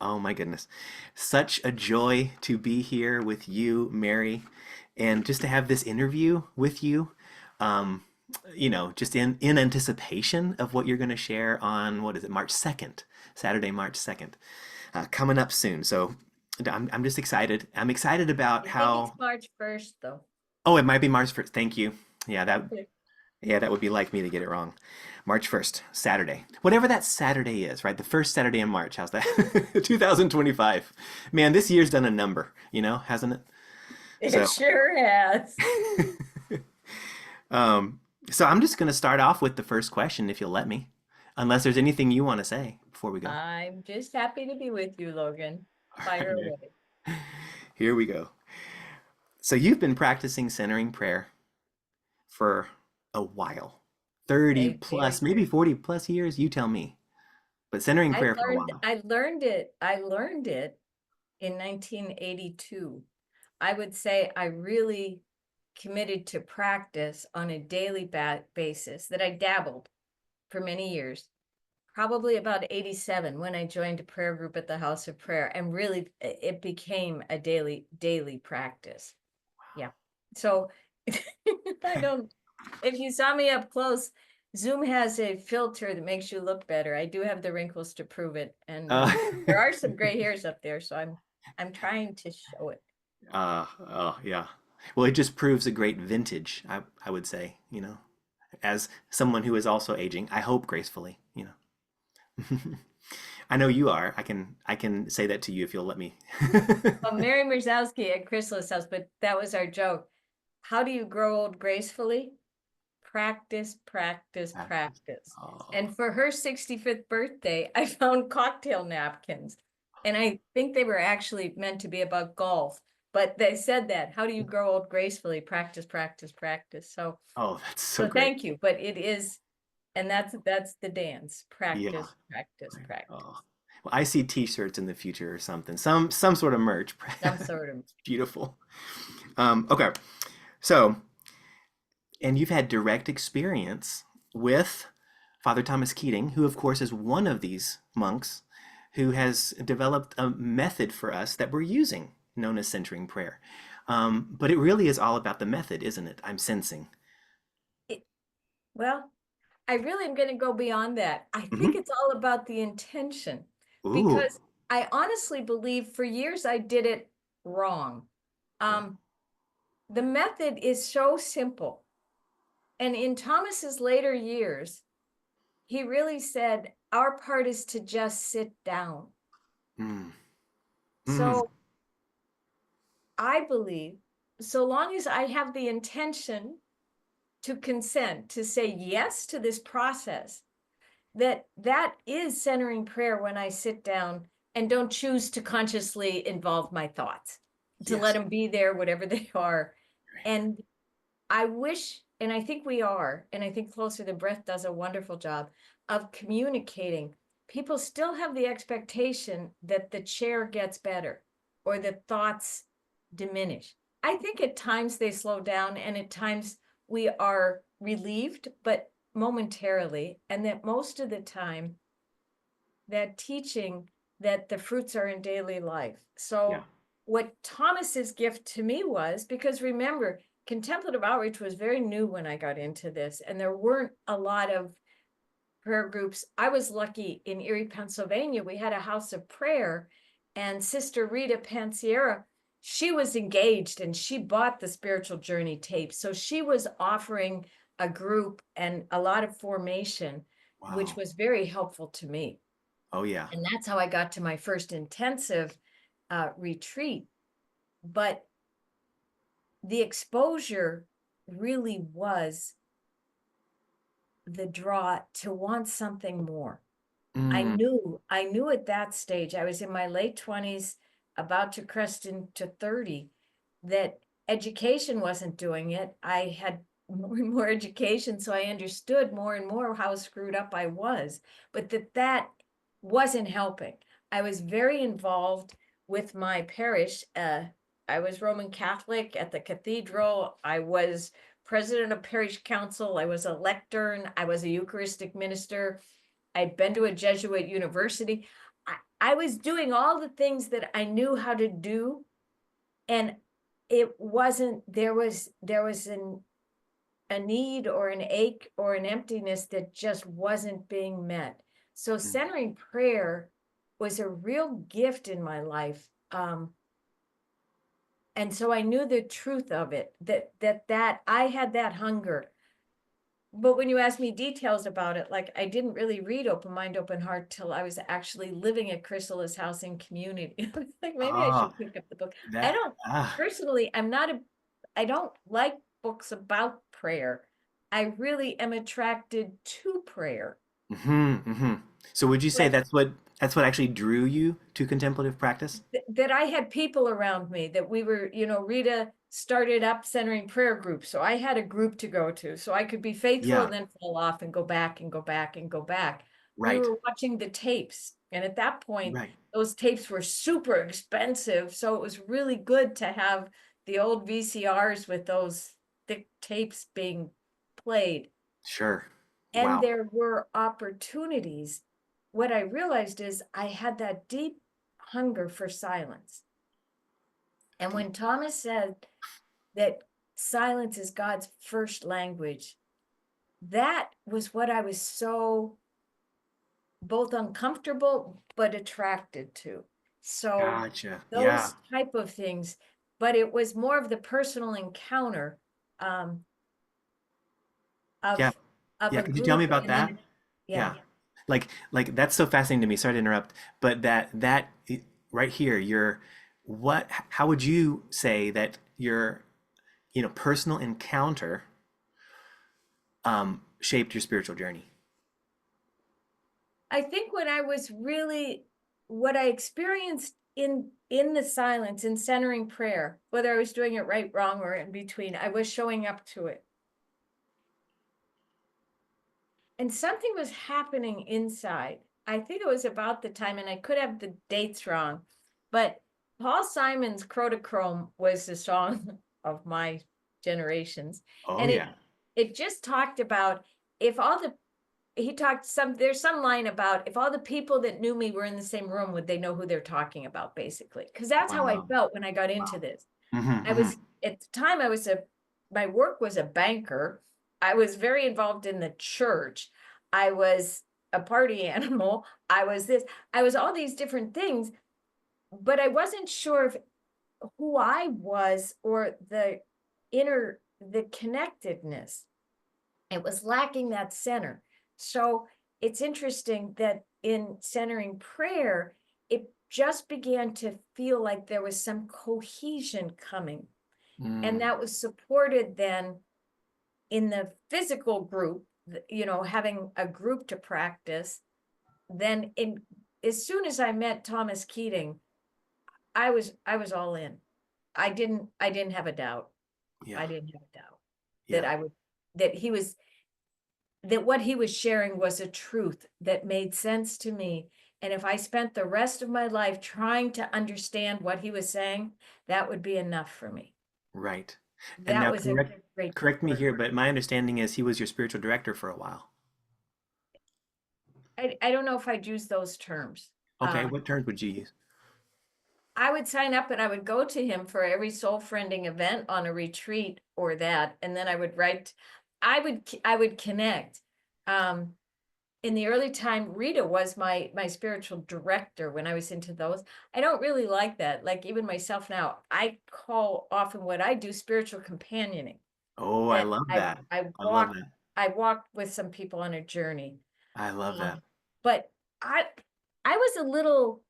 Oh my goodness. Such a joy to be here with you, Mary, and just to have this interview with you. Um, just in anticipation of what you're going to share on, what is it, March 2nd, Saturday, March 2nd, coming up soon. So I'm just excited. I'm excited about I think it's how, March 1st, though. oh, it might be March 1st. Thank you. Yeah, Okay. that would be like me to get it wrong. March 1st, Saturday. Whatever that Saturday is, right? The first Saturday in March. How's that? 2025. Man, this year's done a number, hasn't it? It So, sure has. um, so I'm just going to start off with the first question, if you'll let me, unless there's anything you want to say before we go. I'm just happy to be with you, Logan. All Fire right, away. here we go. So you've been practicing centering prayer for a while, 30 Okay, plus, very maybe true. 40 plus years, you tell me, but centering I prayer for a learned while. I learned it. I learned it in 1982. I would say I really committed to practice on a daily basis that I dabbled for many years. Probably about 87 when I joined a prayer group at the House of Prayer, and really it became a daily practice. Yeah. So I don't, if you saw me up close, Zoom has a filter that makes you look better. I do have the wrinkles to prove it. And Uh, there are some gray hairs up there, so I'm trying to show it. oh yeah. Well, it just proves a great vintage, I would say, as someone who is also aging, I hope gracefully. I know you are. I can say that to you if you'll let me. Well, Mary Mrzowski at Chrysalis House, but that was our joke. How do you grow old gracefully? Practice, practice, practice. Oh, And for her 65th birthday, I found cocktail napkins. And I think they were actually meant to be about golf, but they said that. How do you grow old gracefully? Practice, practice, practice. So oh, that's so so great. thank you. But it is, and that's the dance. Yeah. Practice, practice, Right. practice. Oh. Well, I see t-shirts in the future or something. Some sort of merch. Some sort of. Beautiful. Okay. So, and you've had direct experience with Father Thomas Keating, who, of course, is one of these monks who has developed a method for us that we're using, known as centering prayer. But it really is all about the method, isn't it? I'm sensing. It, well, I really am going to go beyond that. I think Hmm. it's all about the intention Ooh. because I honestly believe for years I did it wrong. Um, the method is so simple. And in Thomas's later years, he really said, our part is to just sit down. Mm. Mm. So I believe so long as I have the intention to consent, to say yes to this process, that is centering prayer when I sit down and don't choose to consciously involve my thoughts, to let Yes. them be there, whatever they are. Right. And I wish, and I think we are, and I think Closer Than Breath does a wonderful job of communicating. People still have the expectation that the chair gets better or that thoughts diminish. I think at times they slow down and at times we are relieved, but momentarily, and that most of the time that teaching that the fruits are in daily life. Yeah. So what Thomas's gift to me was, because remember, contemplative outreach was very new when I got into this, and there weren't a lot of prayer groups. I was lucky in Erie, Pennsylvania. We had a house of prayer, and Sister Rita Pansiera, she was engaged and she bought the spiritual journey tape. So she was offering a group and a lot of formation, which Wow. was very helpful to me. Oh yeah. And that's how I got to my first intensive retreat. But the exposure really was the draw to want something more. Mm. I knew at that stage, I was in my late 20s, about to crest into 30, that education wasn't doing it. I had more and more education, so I understood more and more how screwed up I was, but that wasn't helping. I was very involved with my parish. I was Roman Catholic at the cathedral. I was president of parish council. I was a lectern. I was a Eucharistic minister. I'd been to a Jesuit university. I was doing all the things that I knew how to do, and it wasn't, there was a need or an ache or an emptiness that just wasn't being met. So Mm, centering prayer was a real gift in my life. And so I knew the truth of it, that I had that hunger. But when you ask me details about it, like I didn't really read Open Mind, Open Heart till I was actually living at Chrysalis Housing Community. I was like, maybe I ah, should pick up the book. I that, don't ah, personally, I don't like books about prayer. I really am attracted to prayer. mm-hmm. So would you say Like that's what actually drew you to contemplative practice? that I had people around me that we were, Rita started up centering prayer groups. So I had a group to go to. So I could be faithful Yeah, and then fall off and go back and go back and go back. We right, were watching the tapes. And at that point, right, those tapes were super expensive. So it was really good to have the old VCRs with those thick tapes being played. sure. And Wow. there were opportunities. What I realized is I had that deep hunger for silence. And when Thomas said that silence is God's first language, that was what I was so both uncomfortable but attracted to. So Gotcha. Yeah, those type of things, but it was more of the personal encounter um, yeah, of yeah. a Could you tell me group, about and that? then yeah. Yeah. Like that's so fascinating to me. Sorry to interrupt, but right here, how would you say that your, personal encounter shaped your spiritual journey? I think when I was really what I experienced in the silence in centering prayer, whether I was doing it right, wrong, or in between, I was showing up to it. And something was happening inside. I think it was about the time, and I could have the dates wrong, but Paul Simon's Chrome was the song of my generations. Oh And yeah. it just talked about if all the he talked some there's some line about if all the people that knew me were in the same room, would they know who they're talking about, basically? Because that's how I Wow. felt when I got into Wow. this. Mm-hmm, I mm-hmm. was at the time my work was a banker. I was very involved in the church. I was a party animal. I was all these different things, but I wasn't sure if who I was or the connectedness. It was lacking that center. So it's interesting that in centering prayer, it just began to feel like there was some cohesion coming. And Mm, that was supported then in the physical group, having a group to practice. Then as soon as I met Thomas Keating, I was all in. I didn't have a doubt. yeah, I didn't have a doubt that yeah, that he was that what he was sharing was a truth that made sense to me. And if I spent the rest of my life trying to understand what he was saying, that would be enough for me. right. And That now was a great correct me support. here, but my understanding is he was your spiritual director for a while. I don't know if I'd use those terms. Okay, what terms would you use? I would sign up and I would go to him for every soul friending event on a retreat or that. And then I would write, I would connect. Um, in the early time, Rita was my spiritual director when I was into those. I don't really like that. Like even myself now, I call often what I do spiritual companioning. Oh, I That love that. I I love walk that. I walked with some people on a journey. I love that. But I I was a little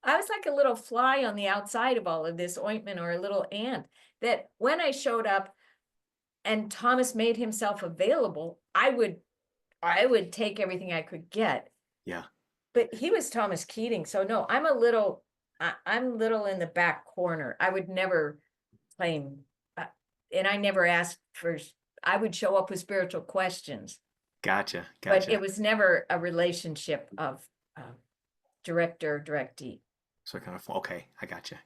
I was like a little fly on the outside of all of this ointment, or a little ant, that when I showed up and Thomas made himself available, I would take everything I could get. Yeah, But he was Thomas Keating, so no, I'm little in the back corner. I would never claim, uh, and I never asked for. I would show up with spiritual questions, gotcha, but it gotcha. was never a relationship of uh, director directee. So kind of okay, I gotcha.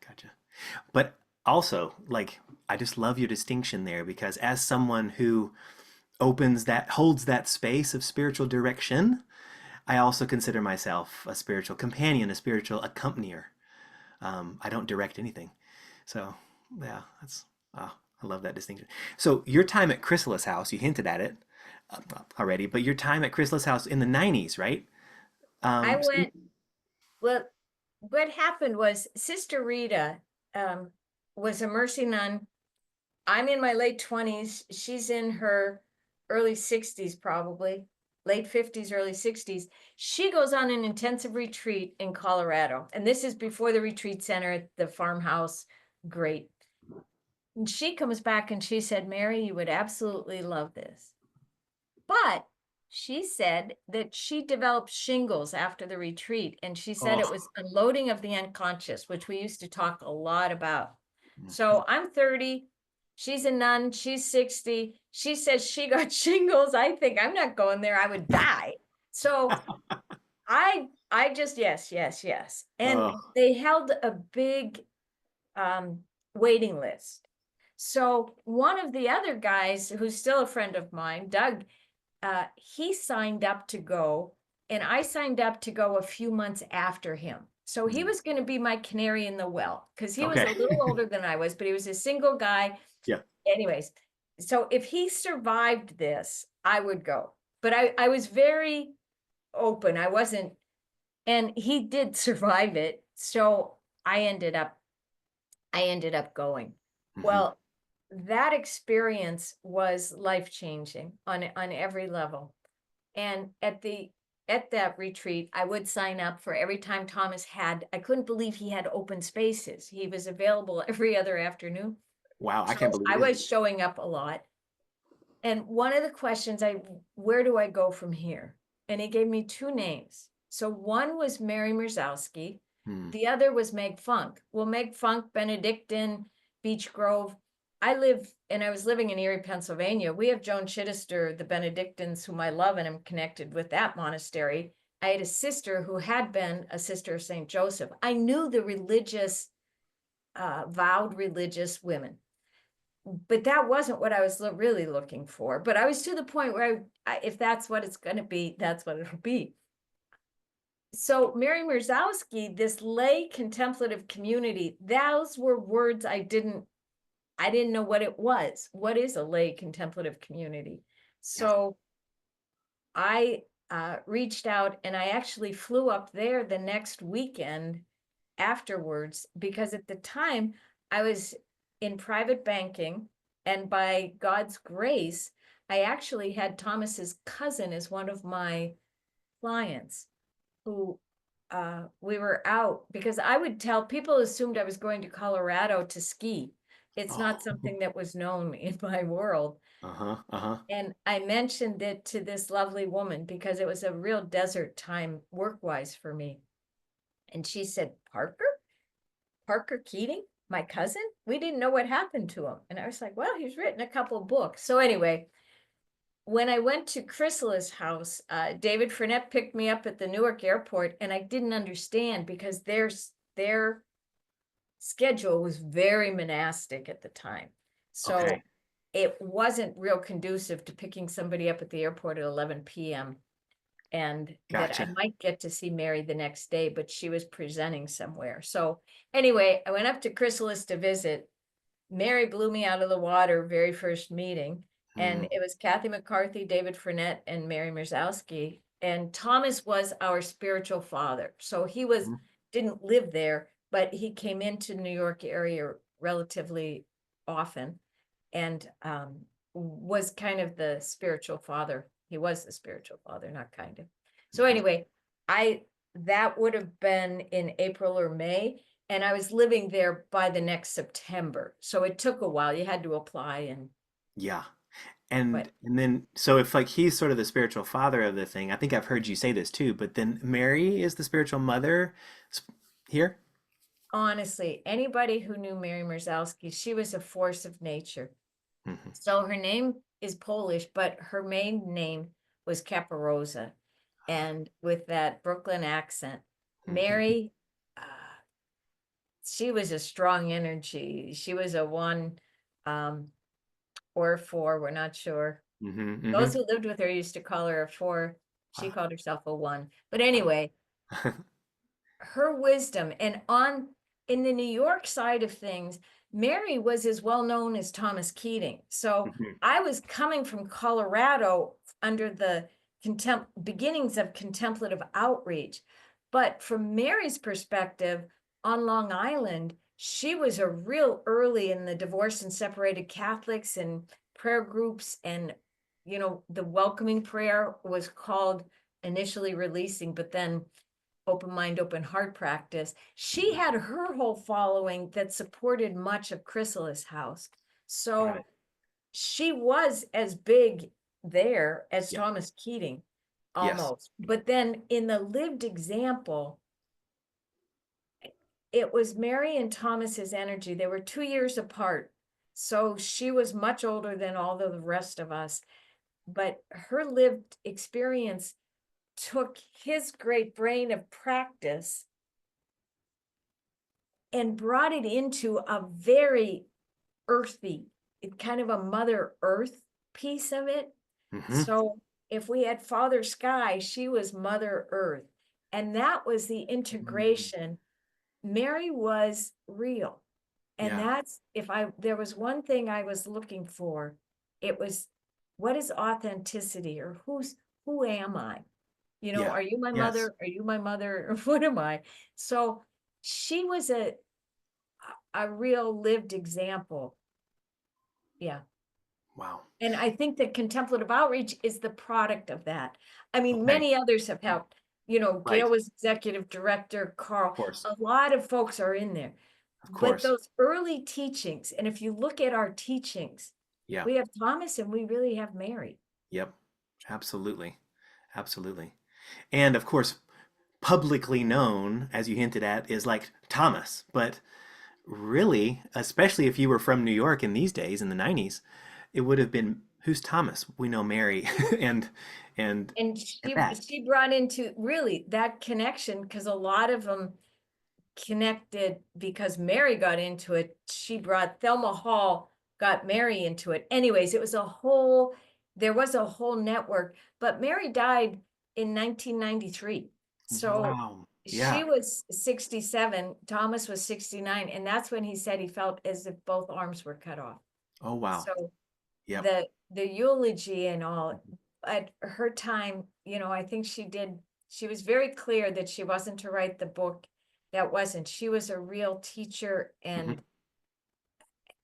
But also, like, I just love your distinction there because as someone who holds that space of spiritual direction, I also consider myself a spiritual companion, a spiritual accompanier. I don't direct anything. So, yeah, that's, oh, I love that distinction. So, your time at Chrysalis House, you hinted at it already, but your time at Chrysalis House in the 90s, right? I So, went, well, what happened was Sister Rita um, was a mercy nun. I'm in my late 20s. She's in her early 60s, probably late 50s, early 60s. She goes on an intensive retreat in Colorado. And this is before the retreat center at the farmhouse. Great. And she comes back and she said, Mary, you would absolutely love this. But she said that she developed shingles after the retreat. And she said it oh, was unloading of the unconscious, which we used to talk a lot about. So I'm 30. She's a nun. She's 60. She says she got shingles. I think I'm not going there. I would die. So I just, yes, yes, yes. And oh, they held a big um, waiting list. So one of the other guys who's still a friend of mine, Doug, he signed up to go, and I signed up to go a few months after him. So he mm, was going to be my canary in the well because he was okay. a little older than I was, but he was a single guy. Yeah. Anyways, so if he survived this, I would go. But I was very open. I wasn't, and he did survive it. So I ended up I ended up going. Hmm. Well, that experience was life-changing on every level. And at that retreat, I would sign up for every time Thomas had, I couldn't believe he had open spaces. He was available every other afternoon. Wow, I So can't believe I it. was showing up a lot. And one of the questions where do I go from here? And he gave me two names. So one was Mary Mrzowski. Hmm. The other was Meg Funk. Well, Meg Funk, Benedictine, Beech Grove. I was living in Erie, Pennsylvania. We have Joan Chittister, the Benedictines, whom I love and am connected with that monastery. I had a sister who had been a sister of St. Joseph. I knew the religious, vowed religious women, but that wasn't what I was really looking for. But I was to the point where if that's what it's going to be, that's what it'll be. So Mary Mrzowski, this lay contemplative community, those were words I didn't know what it was. What is a lay contemplative community? Yes. So I reached out and I actually flew up there the next weekend afterwards, because at the time I was in private banking, and by God's grace, I actually had Thomas's cousin as one of my clients who we were out because I would tell people assumed I was going to Colorado to ski. It's not Oh. something that was known in my world. Uh-huh. Uh-huh. And I mentioned it to this lovely woman because it was a real desert time work-wise for me. And she said, Parker Keating, my cousin? We didn't know what happened to him. And I was like, well, he's written a couple of books. So anyway, when I went to Chrysalis House, David Frenette picked me up at the Newark airport, and I didn't understand because their schedule was very monastic at the time. So Okay. it wasn't real conducive to picking somebody up at the airport at 11 p.m. and that I Gotcha. might get to see Mary the next day, but she was presenting somewhere. So anyway, I went up to Chrysalis to visit. Mary blew me out of the water very first meeting. Hmm. And it was Kathy McCarthy, David Frenette, and Mary Mzowski. And Thomas was our spiritual father. So he Hmm. didn't live there, but he came into New York area relatively often, and was kind of the spiritual father. He was the spiritual father, not kind of. So Hmm. anyway, I that would have been in April or May, and I was living there by the next September. So it took a while. You had to apply, and Yeah. but And then so if like he's sort of the spiritual father of the thing, I think I've heard you say this too, but then Mary is the spiritual mother here? honestly, anybody who knew Mary Mrzowski, she was a force of nature. Hmm. So her name is Polish, but her maiden name was Caparosa. And with that Brooklyn accent, Hmm. Mary, uh, she was a strong energy. She was a one, um, or a four, we're not sure. Hmm. Those Hmm. who lived with her used to call her a four. She called herself a one. But anyway, Wow. her wisdom and on in the New York side of things, Mary was as well known as Thomas Keating. So Mhm. I was coming from Colorado under the beginnings of contemplative outreach. But from Mary's perspective, on Long Island, she was a real early in the divorced and separated Catholics and prayer groups. And, the welcoming prayer was called initially releasing, but then open mind, open heart practice. She had her whole following that supported much of Chrysalis House. Got So it. she was as big there as Yep. Thomas Keating, Yes. almost. But then in the lived example, it was Mary and Thomas's energy. They were 2 years apart. So she was much older than all of the rest of us. But her lived experience took his great brain of practice and brought it into a very earthy, kind of a Mother Earth piece of it. Hmm. So if we had Father Sky, she was Mother Earth. And that was the integration. Mary was real. And Yeah. that's, there was one thing I was looking for, it was, what is authenticity, or who am I? Yeah. Are you my Yes. mother? Are you my mother? Or what am I? So she was a real lived example. Yeah. Wow. And I think that contemplative outreach is the product of that. I mean, Okay. many others have helped. Right. Gail was executive director, Of Carl, course. a lot of folks are in there. Of But course. those early teachings, and if you look at our teachings, Yeah. we have Thomas and we really have Mary. Yep. Absolutely. Absolutely. And of course, publicly known, as you hinted at, is like Thomas. But really, especially if you were from New York in these days in the 90s, it would have been who's Thomas? We know Mary and and And at she that. she brought into really that connection, because a lot of them connected because Mary got into it. She brought Thelma Hall, got Mary into it. Anyways, there was a whole network, but Mary died in 1993. So Wow. she Yeah. was 67, Thomas was 69, and that's when he said he felt as if both arms were cut off. Oh wow. So Yep. the eulogy and all, at her time, I think she was very clear that she wasn't to write the book. That wasn't. She was a real teacher, Hmm.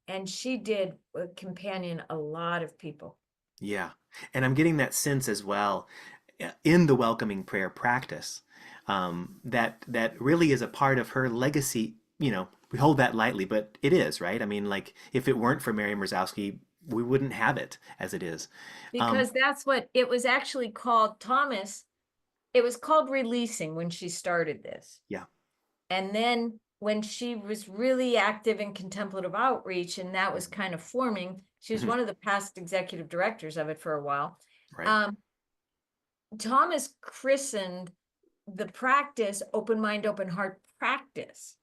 and she did companion a lot of people. Yeah. And I'm getting that sense as well in the welcoming prayer practice, that really is a part of her legacy. We hold that lightly, but it is, right? I mean, like, if it weren't for Mary Mrzowski, we wouldn't have it as it is. Um, Because that's what it was actually called, Thomas. It was called releasing when she started this. yeah. And then when she was really active in contemplative outreach, and that was kind of forming, she was Mhm. one of the past executive directors of it for a while. Right. Um, Thomas christened the practice open mind, open heart practice.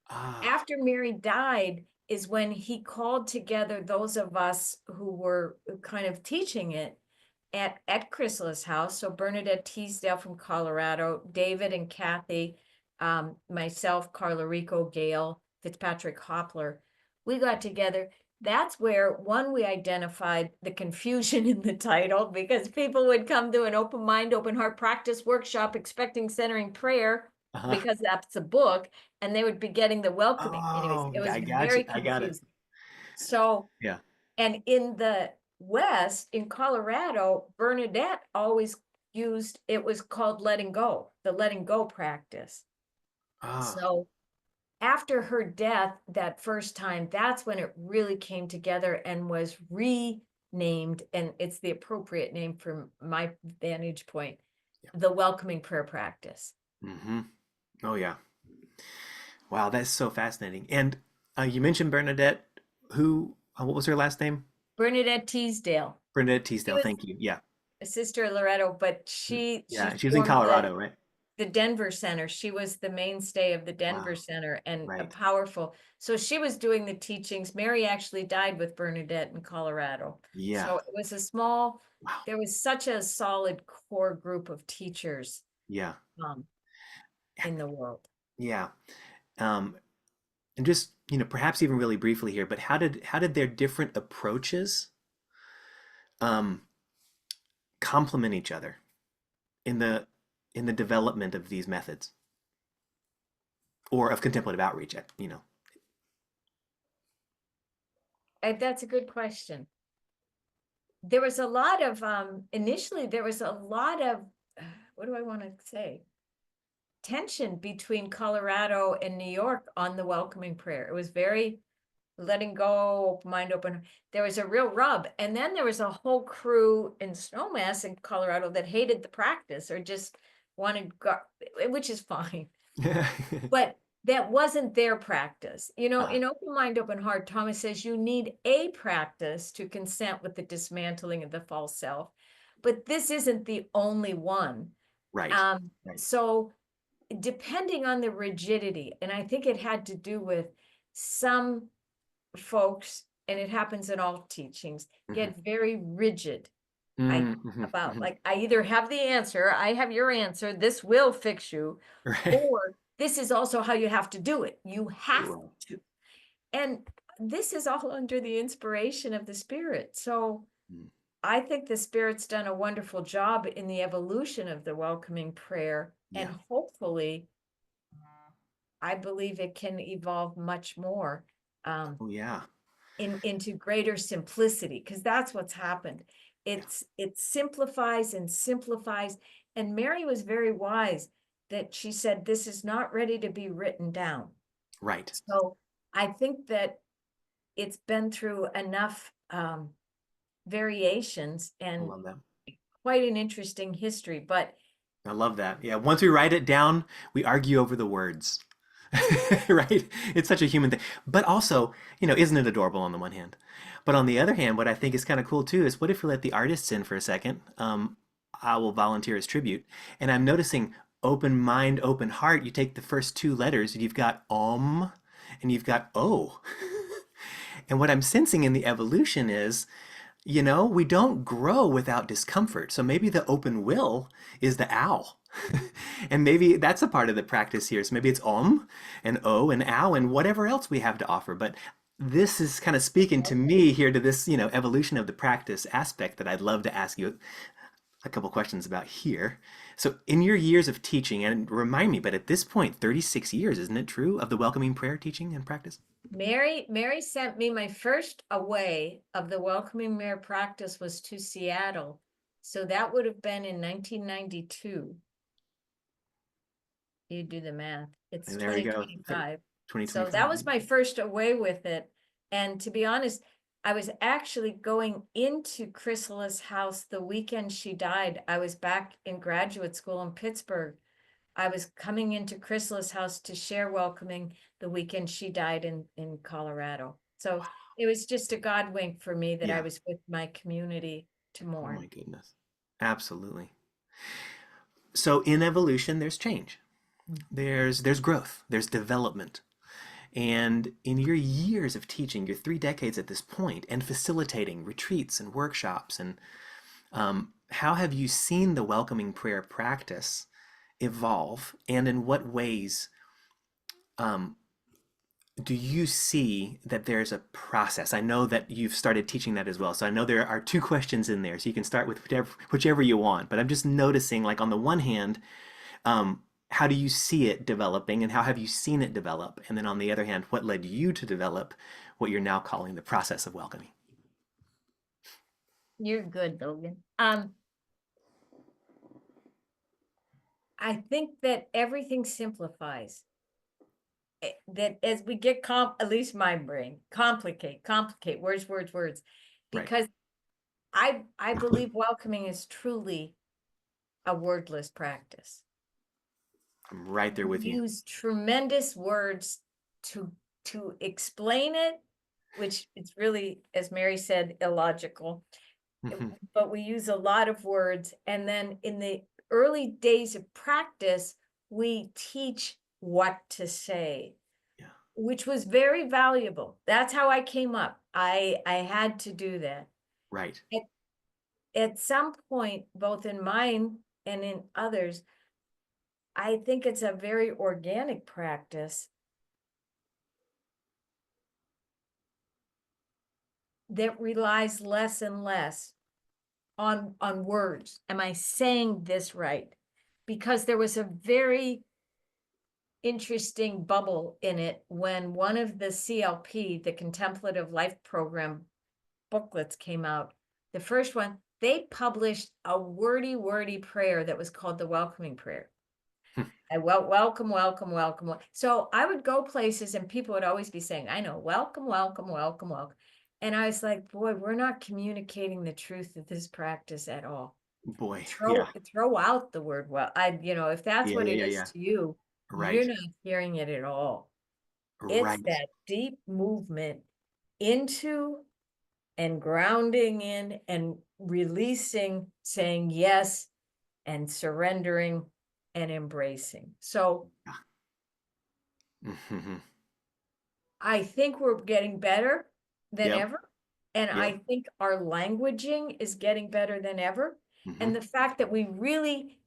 Ah. After Mary died is when he called together those of us who were kind of teaching it at Chrysalis House. So Bernadette Teasdale from Colorado, David and Kathy, myself, Carla Rico, Gail, Fitzpatrick Hopler, we got together. That's where, one, we identified the confusion in the title, because people would come to an open mind, open heart practice workshop expecting centering prayer, Uh-huh. because that's a book, and they would be getting the welcoming. Anyways, Oh, it was I got you. very I got it. confusing. So, Yeah. and in the West, in Colorado, Bernadette always used, it was called letting go, the letting go practice. Ah. So after her death, that first time, that's when it really came together and was renamed. And it's the appropriate name from my vantage point, Yeah. the welcoming prayer practice. Mm-hmm. Oh yeah. Wow, that's so fascinating. And you mentioned Bernadette, who, what was her last name? Bernadette Teasdale. Bernadette She Teasdale. was Thank you. Yeah. a sister of Loretto, but Mm. she Yeah. She was in formed the Colorado, right? the Denver Center. She was the mainstay of the Denver Wow. Center and a Right. powerful. So she was doing the teachings. Mary actually died with Bernadette in Colorado. Yeah. So it was a small, Wow. there was such a solid core group of teachers Yeah. um, in the world. Yeah. Um, and just, perhaps even really briefly here, but how did their different approaches um, complement each other in the development of these methods or of contemplative outreach? That's a good question. There was a lot of, initially, there was a lot of, what do I want to say? Tension between Colorado and New York on the welcoming prayer. It was very letting go, mind open. There was a real rub. And then there was a whole crew in Snowmass in Colorado that hated the practice or just wanted, which is fine. But that wasn't their practice. In Open Mind, Open Heart, Thomas says you need a practice to consent with the dismantling of the false self. But this isn't the only one. Right. Right. So depending on the rigidity, and I think it had to do with some folks, and it happens in all teachings, Hmm. get very rigid. Hmm. About Hmm. like, I either have the answer, I have your answer, this will fix you, Right. or this is also how you have to do it. You have Right. to. And this is all under the inspiration of the Spirit. So Mm. I think the Spirit's done a wonderful job in the evolution of the welcoming prayer. Yeah. And hopefully, I believe it can evolve much more um, Oh, yeah. into greater simplicity, because that's what's happened. Yeah. It simplifies and simplifies. And Mary was very wise that she said, this is not ready to be written down. Right. So I think that it's been through enough variations I and love that. quite an interesting history. But I love that. Yeah. Once we write it down, we argue over the words. Right? It's such a human thing. But also, isn't it adorable on the one hand? But on the other hand, what I think is kind of cool too is what if we let the artists in for a second? I will volunteer as tribute. And I'm noticing open mind, open heart. You take the first two letters and you've got and you've got O. And what I'm sensing in the evolution is we don't grow without discomfort. So maybe the open will is the ow. And maybe that's a part of the practice here. So maybe it's and o and ow and whatever else we have to offer. But this is kind of speaking to me here to this, evolution of the practice aspect that I'd love to ask you a couple questions about here. So in your years of teaching, and remind me, but at this point, 36 years, isn't it true, of the welcoming prayer teaching and practice? Mary sent me my first away of the welcoming prayer practice was to Seattle. So that would have been in 1992. You do the math. It's And there we go, 2025. So 2025. that was my first away with it. And to be honest, I was actually going into Chrysalis' house the weekend she died. I was back in graduate school in Pittsburgh. I was coming into Chrysalis' house to share welcoming the weekend she died in Colorado. So it was just a God wink for me that I Yeah. was with my community to Oh my mourn. goodness. Absolutely. So in evolution, there's change. There's growth. There's development. And in your years of teaching, your 3 decades at this point, and facilitating retreats and workshops, and how have you seen the welcoming prayer practice evolve? And in what ways um, do you see that there's a process? I know that you've started teaching that as well. So I know there are two questions in there. So you can start with whichever you want. But I'm just noticing, like, on the one hand, how do you see it developing and how have you seen it develop? And then on the other hand, what led you to develop what you're now calling the process of welcoming? You're good, Logan. I think that everything simplifies. That as we get at least my brain, complicate, words, Right. because I believe welcoming is truly a wordless practice. I'm right there We with you. use tremendous words to explain it, which it's really, as Mary said, illogical. Mhm. But we use a lot of words, and then in the early days of practice, we teach what to say, Yeah. which was very valuable. That's how I came up. I had to do that. Right. At, at some point, both in mine and in others, I think it's a very organic practice that relies less and less on words. Am I saying this right? Because there was a very interesting bubble in it when one of the CLP, the Contemplative Life Program booklets came out. The first one, they published a wordy prayer that was called the welcoming prayer. I welcome. So I would go places and people would always be saying, I know, welcome. And I was like, boy, we're not communicating the truth of this practice at all. Boy. Yeah. Throw out the word well. If that's Yeah. what Yeah. it Yeah. is Yeah. to you, you're Right. not hearing it at all. It's Right. that deep movement into and grounding in and releasing, saying yes and surrendering and embracing. So Hmm. I think we're getting better than Yep. ever. And Yep. I think our languaging is getting better than ever. Hmm. And the fact that we really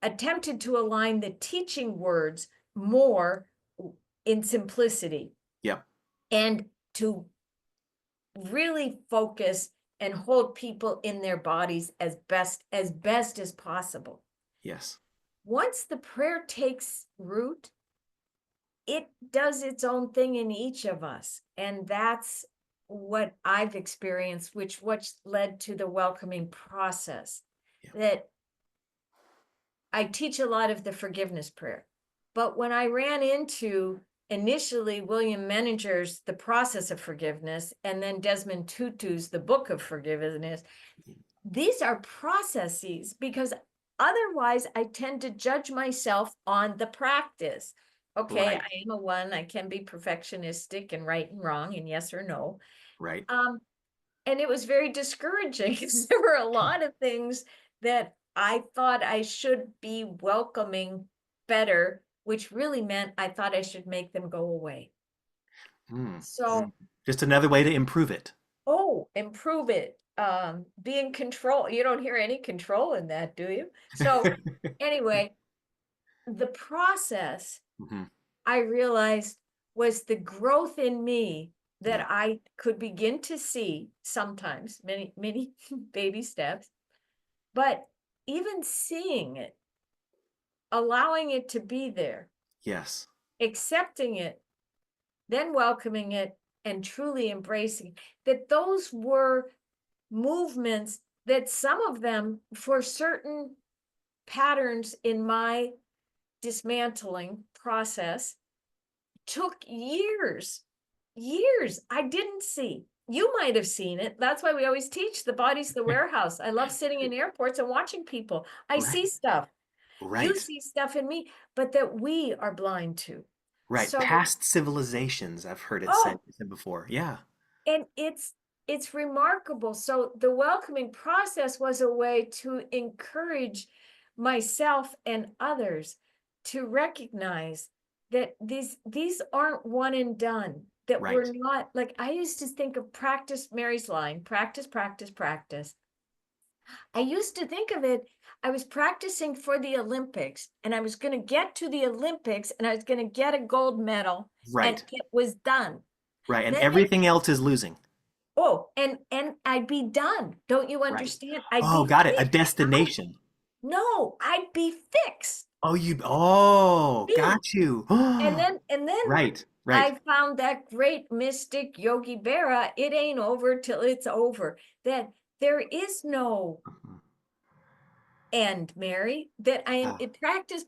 attempted to align the teaching words more in simplicity Yep. and to really focus and hold people in their bodies as best as possible. Yes. Once the prayer takes root, it does its own thing in each of us. And that's what I've experienced, which led to the welcoming process. Yep. That I teach a lot of the forgiveness prayer. But when I ran into initially William Menninger's The Process of Forgiveness, and then Desmond Tutu's The Book of Forgiveness, these are processes because otherwise I tend to judge myself on the practice. Okay, Right. I am a one, I can be perfectionistic and right and wrong and yes or no. Right. And it was very discouraging because there were a lot of things that I thought I should be welcoming better, which really meant I thought I should make them go away. Mm. Mm. So, Just another way to improve it. oh, improve it. Be in control. You don't hear any control in that, do you? So, anyway, the process Hmm. I realized was the growth in me Yeah. that I could begin to see sometimes, many baby steps, but even seeing it, allowing it to be there, Yes. accepting it, then welcoming it, and truly embracing that those were movements that some of them, for certain patterns in my dismantling process, took years I didn't see. You might have seen it. That's why we always teach the body's the warehouse. I love sitting in airports and watching people. I see Right. stuff. You Right. see stuff in me, but that we are blind to. Right. So, Past civilizations, I've heard it oh, said before. Yeah. and it's remarkable. So the welcoming process was a way to encourage myself and others to recognize that these aren't one and done, that we're Right. not, like I used to think of practice, Mary's line, practice. I used to think of it, I was practicing for the Olympics and I was going to get to the Olympics and I was going to get a gold medal and Right. it was done. Right. And Then they everything else is losing. Oh, and I'd be done. Don't you Right. understand? I'd Oh, be got it. A fixed. destination. No, I'd be fixed. Got Me. you. And then Right. Right. I found that great mystic Yogi Berra, it ain't over till it's over. That there is no Mhm. end, Mary. That I am Ah. it practice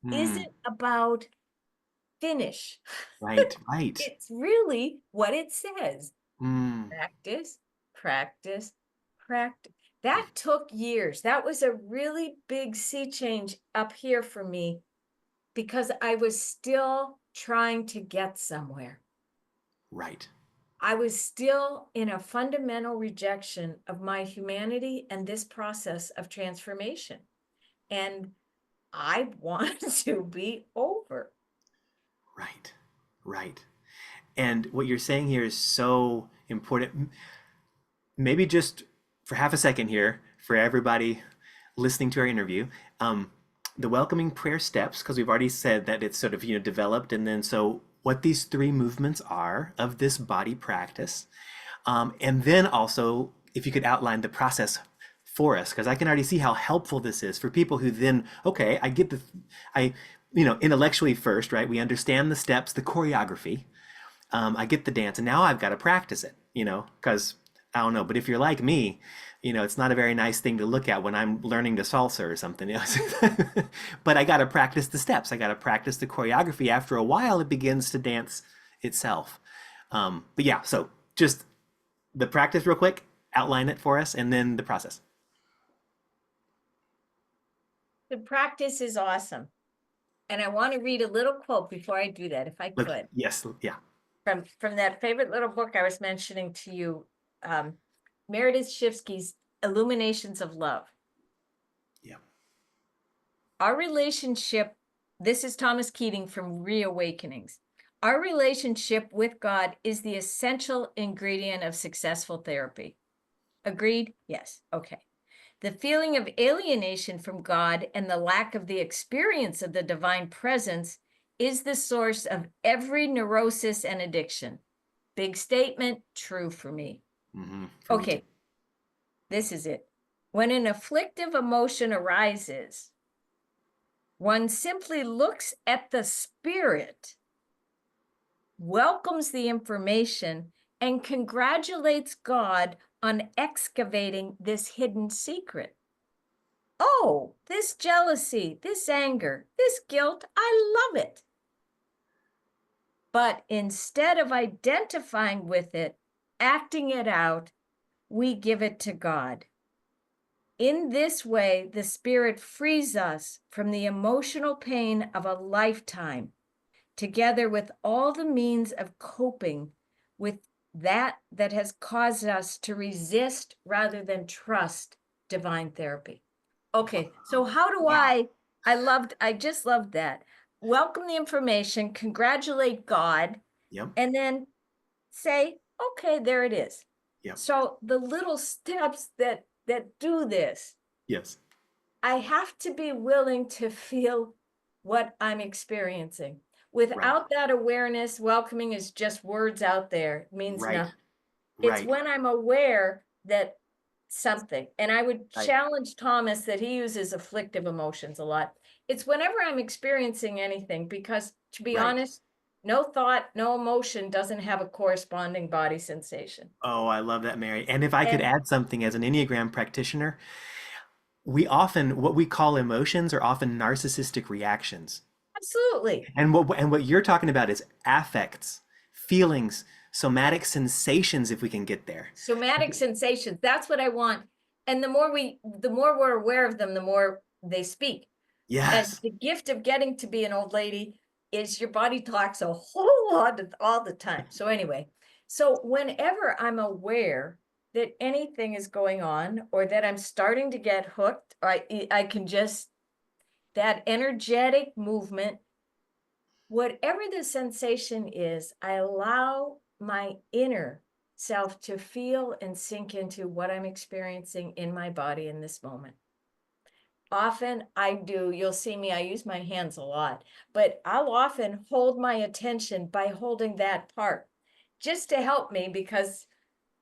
Hmm. isn't about finish. Right. Right. It's really what it says. Hmm. Practice, practice, practice. That took years. That was a really big sea change up here for me because I was still trying to get somewhere. Right. I was still in a fundamental rejection of my humanity and this process of transformation. And I want to be over. Right. Right. And what you're saying here is so important. Maybe just for half a second here, for everybody listening to our interview, um, the welcoming prayer steps, because we've already said that it's sort of, developed. And then so what these three movements are of this body practice. And then also, if you could outline the process for us, because I can already see how helpful this is for people who then, okay, I get I, intellectually first, right? We understand the steps, the choreography. I get the dance, and now I've got to practice it, because I don't know. But if you're like me, it's not a very nice thing to look at when I'm learning the salsa or something else. But I got to practice the steps. I got to practice the choreography. After a while, it begins to dance itself. But yeah, so just the practice real quick, outline it for us, and then the process. The practice is awesome. And I want to read a little quote before I do that, if I Look, could, yes, yeah, from that favorite little book I was mentioning to you, Meredith Shifsky's Illuminations of Love. yeah. Our relationship, this is Thomas Keating from Reawakenings. Our relationship with God is the essential ingredient of successful therapy. Agreed? Yes. Okay. The feeling of alienation from God and the lack of the experience of the divine presence is the source of every neurosis and addiction. Big statement, true for me. For me too. Okay, this is it. When an afflictive emotion arises, one simply looks at the spirit, welcomes the information, and congratulates God on excavating this hidden secret. Oh, this jealousy, this anger, this guilt, I love it. But instead of identifying with it, acting it out, we give it to God. In this way, the Spirit frees us from the emotional pain of a lifetime, together with all the means of coping with that has caused us to resist rather than trust divine therapy. Okay, so how do Wow. I just loved that. Welcome the information, congratulate God, Yep. and then say, okay, there it is. Yep. So the little steps that do this, Yes. I have to be willing to feel what I'm experiencing. Right. Without that awareness, welcoming is just words out there. It means Right. nothing. It's Right. when I'm aware that something, and I would Right. challenge Thomas that he uses afflictive emotions a lot. It's whenever I'm experiencing anything, because to be Right. honest, no thought, no emotion doesn't have a corresponding body sensation. Oh, I love that, Mary. And if I could And add something as an Enneagram practitioner, we often, what we call emotions are often narcissistic reactions. absolutely, And what you're talking about is affects, feelings, somatic sensations, if we can get there. somatic sensations, that's what I want. And the more we're aware of them, the more they speak. And Yes. the gift of getting to be an old lady is your body talks a whole lot all the time. So anyway, so whenever I'm aware that anything is going on or that I'm starting to get hooked, I can just, that energetic movement, whatever the sensation is, I allow my inner self to feel and sink into what I'm experiencing in my body in this moment. Often you'll see me, I use my hands a lot, but I'll often hold my attention by holding that part just to help me, because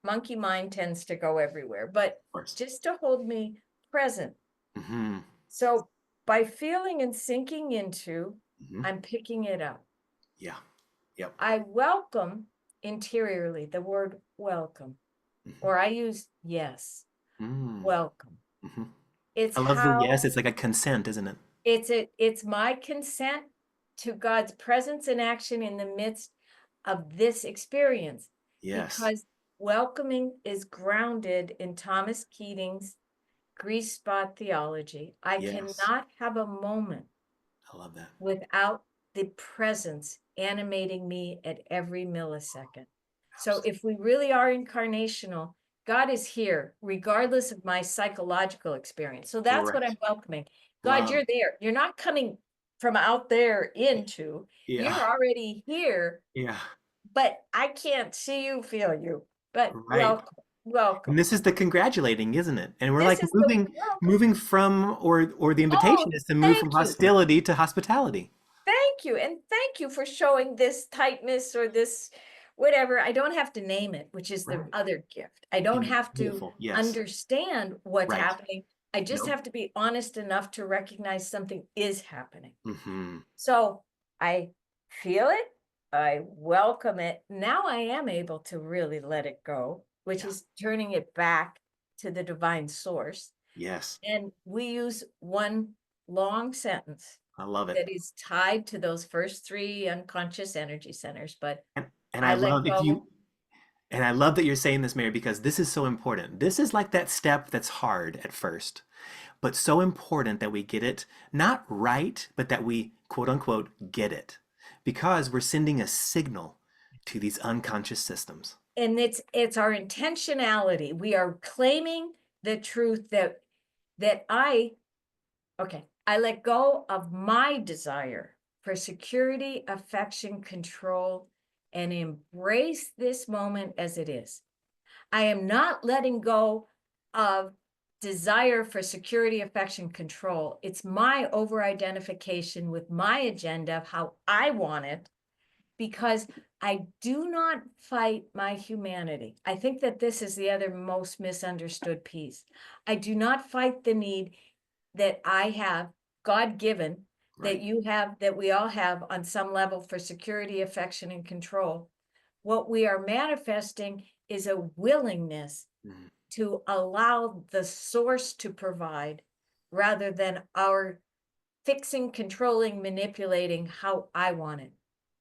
monkey mind tends to go everywhere, but Of course. just to hold me present. Mm-hmm. So by feeling and sinking into, Mm-hmm. I'm picking it up. Yeah. Yep. I welcome interiorly, the word welcome, Mm-hmm. or I use yes, Mm. welcome. Mm-hmm. It's I love the yes. how It's like a consent, isn't it? it's my consent to God's presence and action in the midst of this experience, Yes. because welcoming is grounded in Thomas Keating's grease spot theology. I Yes. cannot have a moment I love that. without the presence animating me at every millisecond. So Absolutely. if we really are incarnational, God is here regardless of my psychological experience. So that's what I'm Correct. welcoming. God, love. you're there. You're not coming from out there into, Yeah, you're already here, yeah, but I can't see you, feel you. But right. welcome, And welcome. this is the congratulating, isn't it? And we're This like is the moving, welcome. moving from, or the invitation Oh, is to move from thank you. hostility to hospitality. Thank you. And thank you for showing this tightness or this whatever. I don't have to name it, which is the Right. other gift. I don't have to Beautiful. Yes. understand what's Right. happening. I just No. have to be honest enough to recognize something is happening. Mm-hmm. So I feel it. I welcome it. Now I am able to really let it go, which Yeah. is turning it back to the divine source. Yes. And we use one long sentence I love it. that is tied to those first three unconscious energy centers, but And I I let love if go. you and I love that you're saying this, Mary, because this is so important. This is like that step that's hard at first, but so important that we get it not right, but that we quote unquote get it because we're sending a signal to these unconscious systems. And it's our intentionality. We are claiming the truth that I let go of my desire for security, affection, control, and embrace this moment as it is. I am not letting go of desire for security, affection, control. It's my over identification with my agenda of how I want it, because I do not fight my humanity. I think that this is the other most misunderstood piece. I do not fight the need that I have, God given, that Right. you have, that we all have on some level for security, affection, and control. What we are manifesting is a willingness Mhm. to allow the source to provide rather than our fixing, controlling, manipulating how I want it.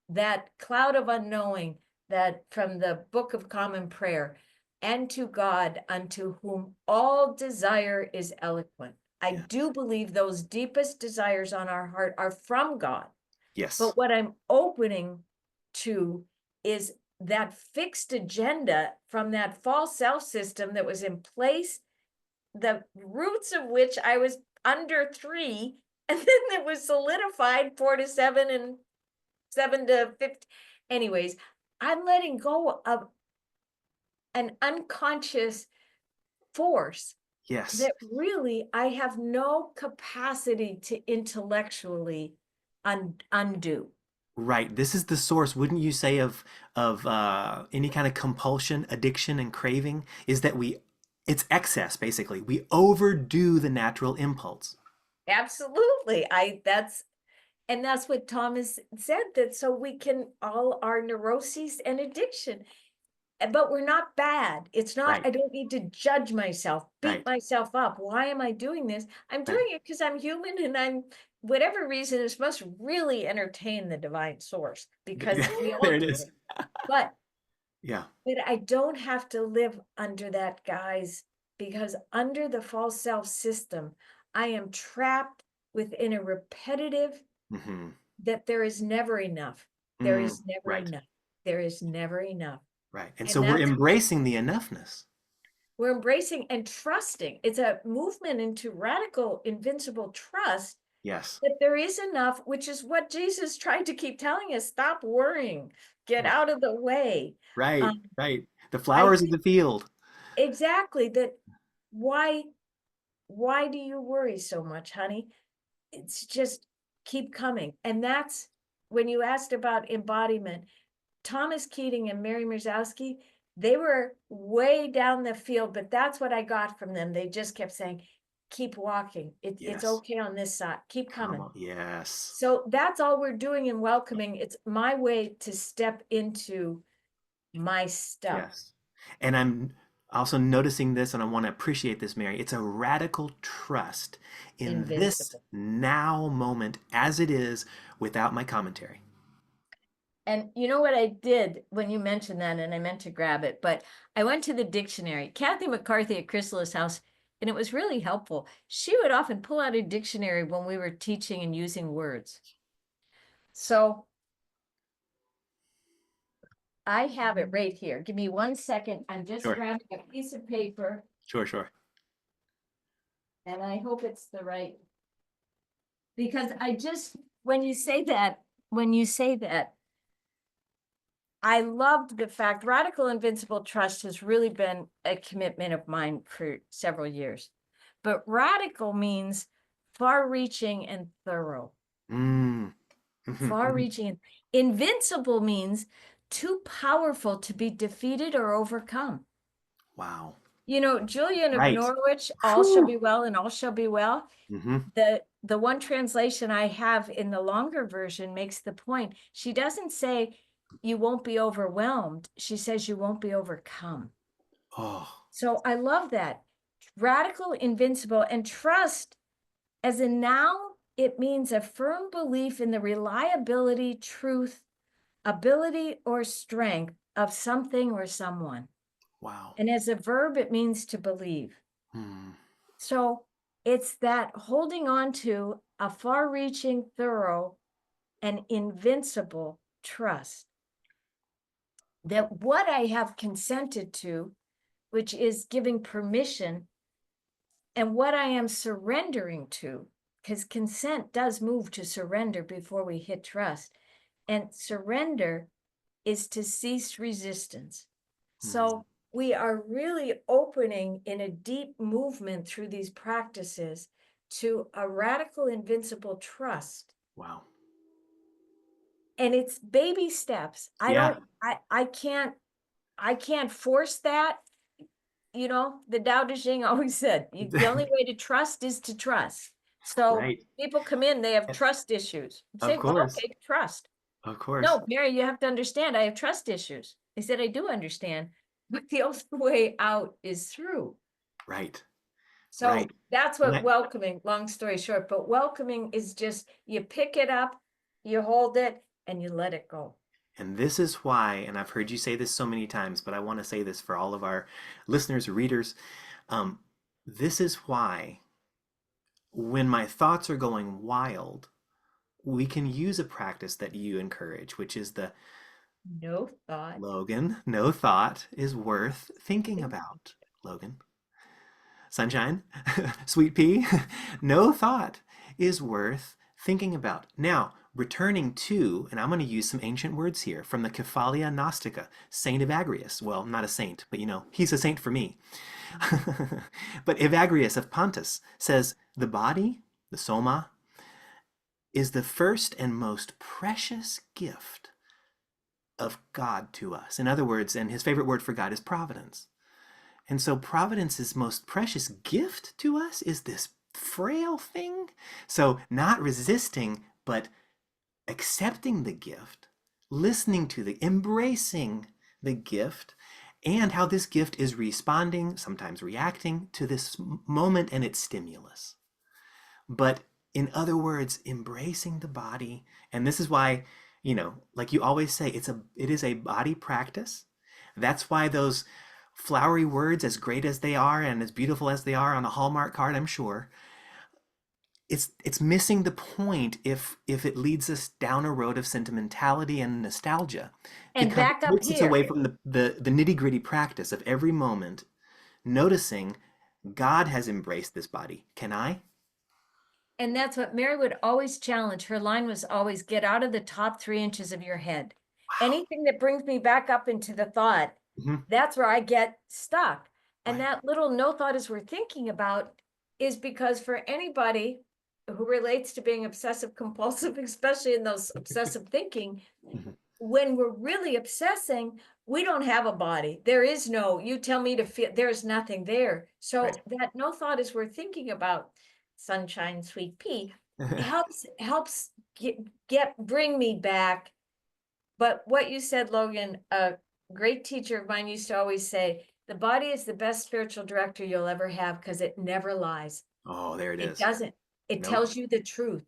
That cloud of unknowing, that from the Book of Common Prayer, and to God, unto whom all desire is eloquent. I Yeah. do believe those deepest desires on our heart are from God. Yes. But what I'm opening to is that fixed agenda from that false self system that was in place, the roots of which I was under 3, and then it was solidified 4 to 7 and 7 to 50. Anyways, I'm letting go of an unconscious force Yes. that really I have no capacity to intellectually undo. Right. This is the source, wouldn't you say, of any kind of compulsion, addiction, and craving, is that it's excess, basically. We overdo the natural impulse. Absolutely. And that's what Thomas said, that so we can all our neuroses and addiction. But we're not bad. It's not, Right. I don't need to judge myself, beat Right. myself up. Why am I doing this? I'm Right. doing it because I'm human and I'm, whatever reason, is must really entertain the divine source because we all There it do is. it. But Yeah. but I don't have to live under that guise, because under the false self system, I am trapped within a repetitive Hmm. that there is never enough. There Mm. is never Right. enough. There is never enough. Right. And so And we're that's embracing the enoughness. we're embracing and trusting. It's a movement into radical, invincible trust Yes. that there is enough, which is what Jesus tried to keep telling us. Stop worrying, get Right. out of the way. Right. Um, Right. The I flowers of the field. exactly that. Why, why do you worry so much, honey? It's just keep coming. And that's when you asked about embodiment. Thomas Keating and Mary Mrzowski, they were way down the field, but that's what I got from them. They just kept saying, keep walking. It's Yes. okay on this side. Keep Come coming. on. Yes. So that's all we're doing in welcoming. It's my way to step into my stuff. Yes. And I'm also noticing this, and I want to appreciate this, Mary. It's a radical trust in this Invincible. now moment as it is without my commentary. And you know what I did when you mentioned that, and I meant to grab it, but I went to the dictionary. Kathy McCarthy at Chrysalis House, and it was really helpful. She would often pull out a dictionary when we were teaching and using words. So I have it right here. Give me 1 second. I'm just Sure. grabbing a piece of paper, Sure. Sure. and I hope it's the right. because I just, when you say that, I loved the fact radical invincible trust has really been a commitment of mine for several years. But radical means far reaching and thorough. Mm. Mhm, Far mhm. reaching. Invincible means too powerful to be defeated or overcome. Wow. You know, Julian of Right. Norwich, all shall Whew. be well and all shall be well. Hmm. The one translation I have in the longer version makes the point. She doesn't say you won't be overwhelmed. She says you won't be overcome. Oh, So I love that. Radical, invincible, and trust as a noun, it means a firm belief in the reliability, truth, ability, or strength of something or someone. wow. And as a verb, it means to believe. Hmm. So it's that holding on to a far reaching, thorough, and invincible trust that what I have consented to, which is giving permission, and what I am surrendering to, because consent does move to surrender before we hit trust. And surrender is to cease resistance. Hmm. So we are really opening in a deep movement through these practices to a radical, invincible trust. Wow. And it's baby steps. I Yeah. don't, I can't force that. You know, the Tao Te Ching always said, the only way to trust is to trust. So Right. people come in, they have And trust issues. of Say, well, course. okay, trust. Of course. No, Mary, you have to understand, I have trust issues. I said, I do understand, but the only way out is through. Right. Right. So that's And what welcoming, long story short, but welcoming is just you pick it up, you hold it, and you let it go. and this is why, and I've heard you say this so many times, but I want to say this for all of our listeners, readers. Um, this is why when my thoughts are going wild, we can use a practice that you encourage, which is the No thought. Logan, no thought is worth thinking about. Logan, sunshine, sweet pea, no thought is worth thinking about. Now, returning to, and I'm going to use some ancient words here from the Kephalia Gnostica, Saint Evagrius. Well, not a saint, but you know, he's a saint for me. But Evagrius of Pontus says the body, the soma, is the first and most precious gift of God to us. In other words, and his favorite word for God is providence. And so providence's most precious gift to us is this frail thing. So not resisting, but accepting the gift, listening to the, embracing the gift, and how this gift is responding, sometimes reacting to this moment and its stimulus. But in other words, embracing the body. And this is why, you know, like you always say, it is a body practice. That's why those flowery words, as great as they are and as beautiful as they are on a Hallmark card, I'm sure, it's missing the point if it leads us down a road of sentimentality and nostalgia, And because back it up takes us away here. from the nitty-gritty practice of every moment, noticing God has embraced this body. Can I? And that's what Mary would always challenge. Her line was always get out of the top 3 inches of your head. Wow. Anything that brings me back up into the thought, Mhm. that's where I get stuck. And Right. that little no thought is worth thinking about is because for anybody who relates to being obsessive compulsive, especially in those obsessive thinking, Mhm. when we're really obsessing, we don't have a body. There is no, you tell me to feel, there's nothing there. Right. So that no thought is worth thinking about. Sunshine, sweet pea helps bring me back. But what you said, Logan, a great teacher of mine used to always say, the body is the best spiritual director you'll ever have because it never lies. Oh, there it It is. doesn't. It Nope. tells you the truth.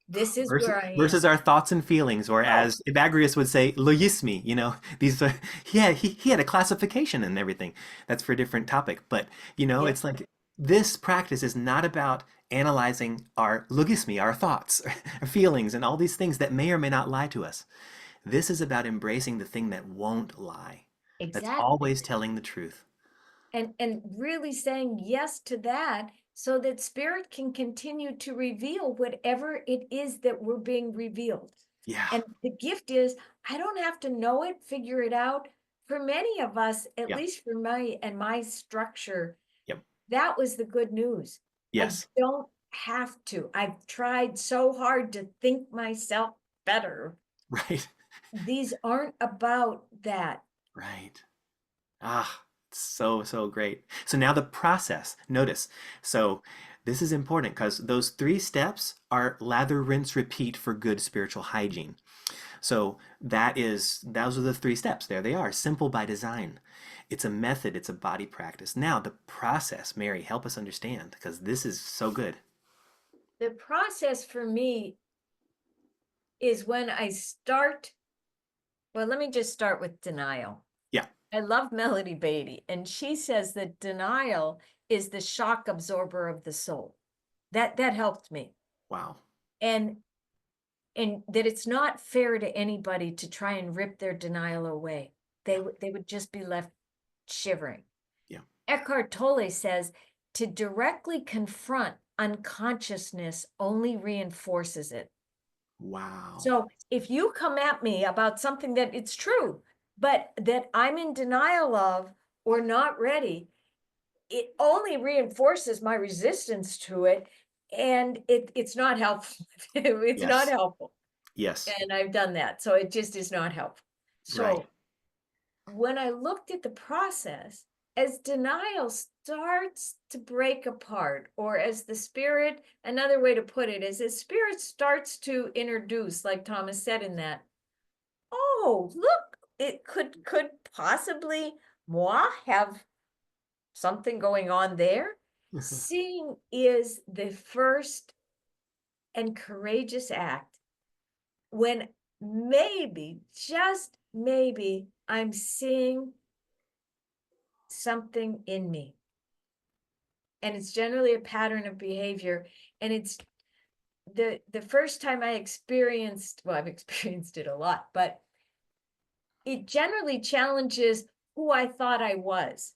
This is Versus, where I am. versus our thoughts and feelings, or Oh, as Evagrius would say, logismi. You know, these he had a classification and everything. That's for a different topic. But you know, yep, it's like this practice is not about analyzing our logismi, our thoughts, our feelings, and all these things that may or may not lie to us. This is about embracing the thing that won't lie. That's exactly. always telling the truth. And really saying yes to that so that spirit can continue to reveal whatever it is that we're being revealed. Yeah. And the gift is, I don't have to know it, figure it out. For many of us, at Yeah. least for me and my structure, Yep. that was the good news. I Yes. don't have to. I've tried so hard to think myself better. Right. These aren't about that. Right. Ah, so, so great. So now the process, notice. So this is important because those three steps are lather, rinse, repeat for good spiritual hygiene. So those are the three steps. There they are, simple by design. It's a method, it's a body practice. Now the process, Mary, help us understand because this is so good. The process for me is when I start, well, let me just start with denial. Yeah. I love Melody Beatty, and she says that denial is the shock absorber of the soul. That helped me. Wow. And and that it's not fair to anybody to try and rip their denial away. Yeah. They would just be left shivering. Yeah. Eckhart Tolle says to directly confront unconsciousness only reinforces it. Wow. So if you come at me about something that it's true, but that I'm in denial of or not ready, it only reinforces my resistance to it, and it's not helpful. It's not Yes. helpful. Yes. And I've done that, so it just is not helpful. Right. So when I looked at the process, as denial starts to break apart, or as the spirit, another way to put it is, as spirit starts to introduce, like Thomas said in that, oh, look, it could possibly moi have something going on there. Seeing is the first and courageous act when maybe, just maybe, I'm seeing something in me. And it's generally a pattern of behavior. And it's the first time I experienced, well, I've experienced it a lot, but it generally challenges who I thought I was.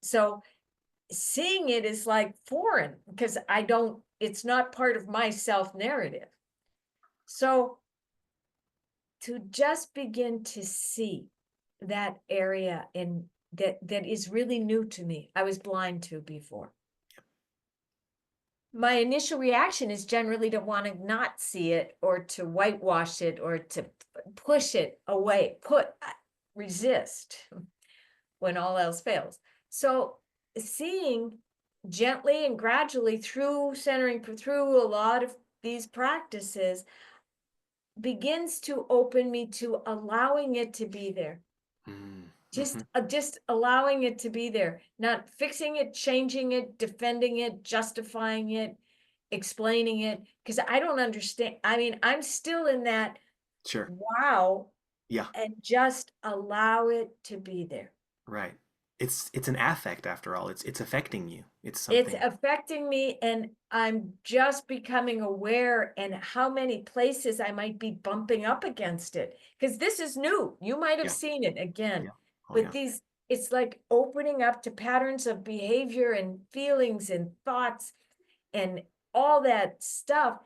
So seeing it is like foreign because it's not part of my self narrative. So to just begin to see that area in that is really new to me, I was blind to before. My initial reaction is generally to want to not see it or to whitewash it or to push it away, resist when all else fails. So seeing gently and gradually through centering through a lot of these practices begins to open me to allowing it to be there. Mm-hmm. Just allowing it to be there, not fixing it, changing it, defending it, justifying it, explaining it, because I don't understand. I mean, I'm still in that Sure. wow, Yeah. and just allow it to be there. Right. It's an affect after all. It's affecting you. It's It's something. affecting me, and I'm just becoming aware and how many places I might be bumping up against it. Because this is new. You might have Yeah. seen it again Yeah. Oh with yeah. these, it's like opening up to patterns of behavior and feelings and thoughts and all that stuff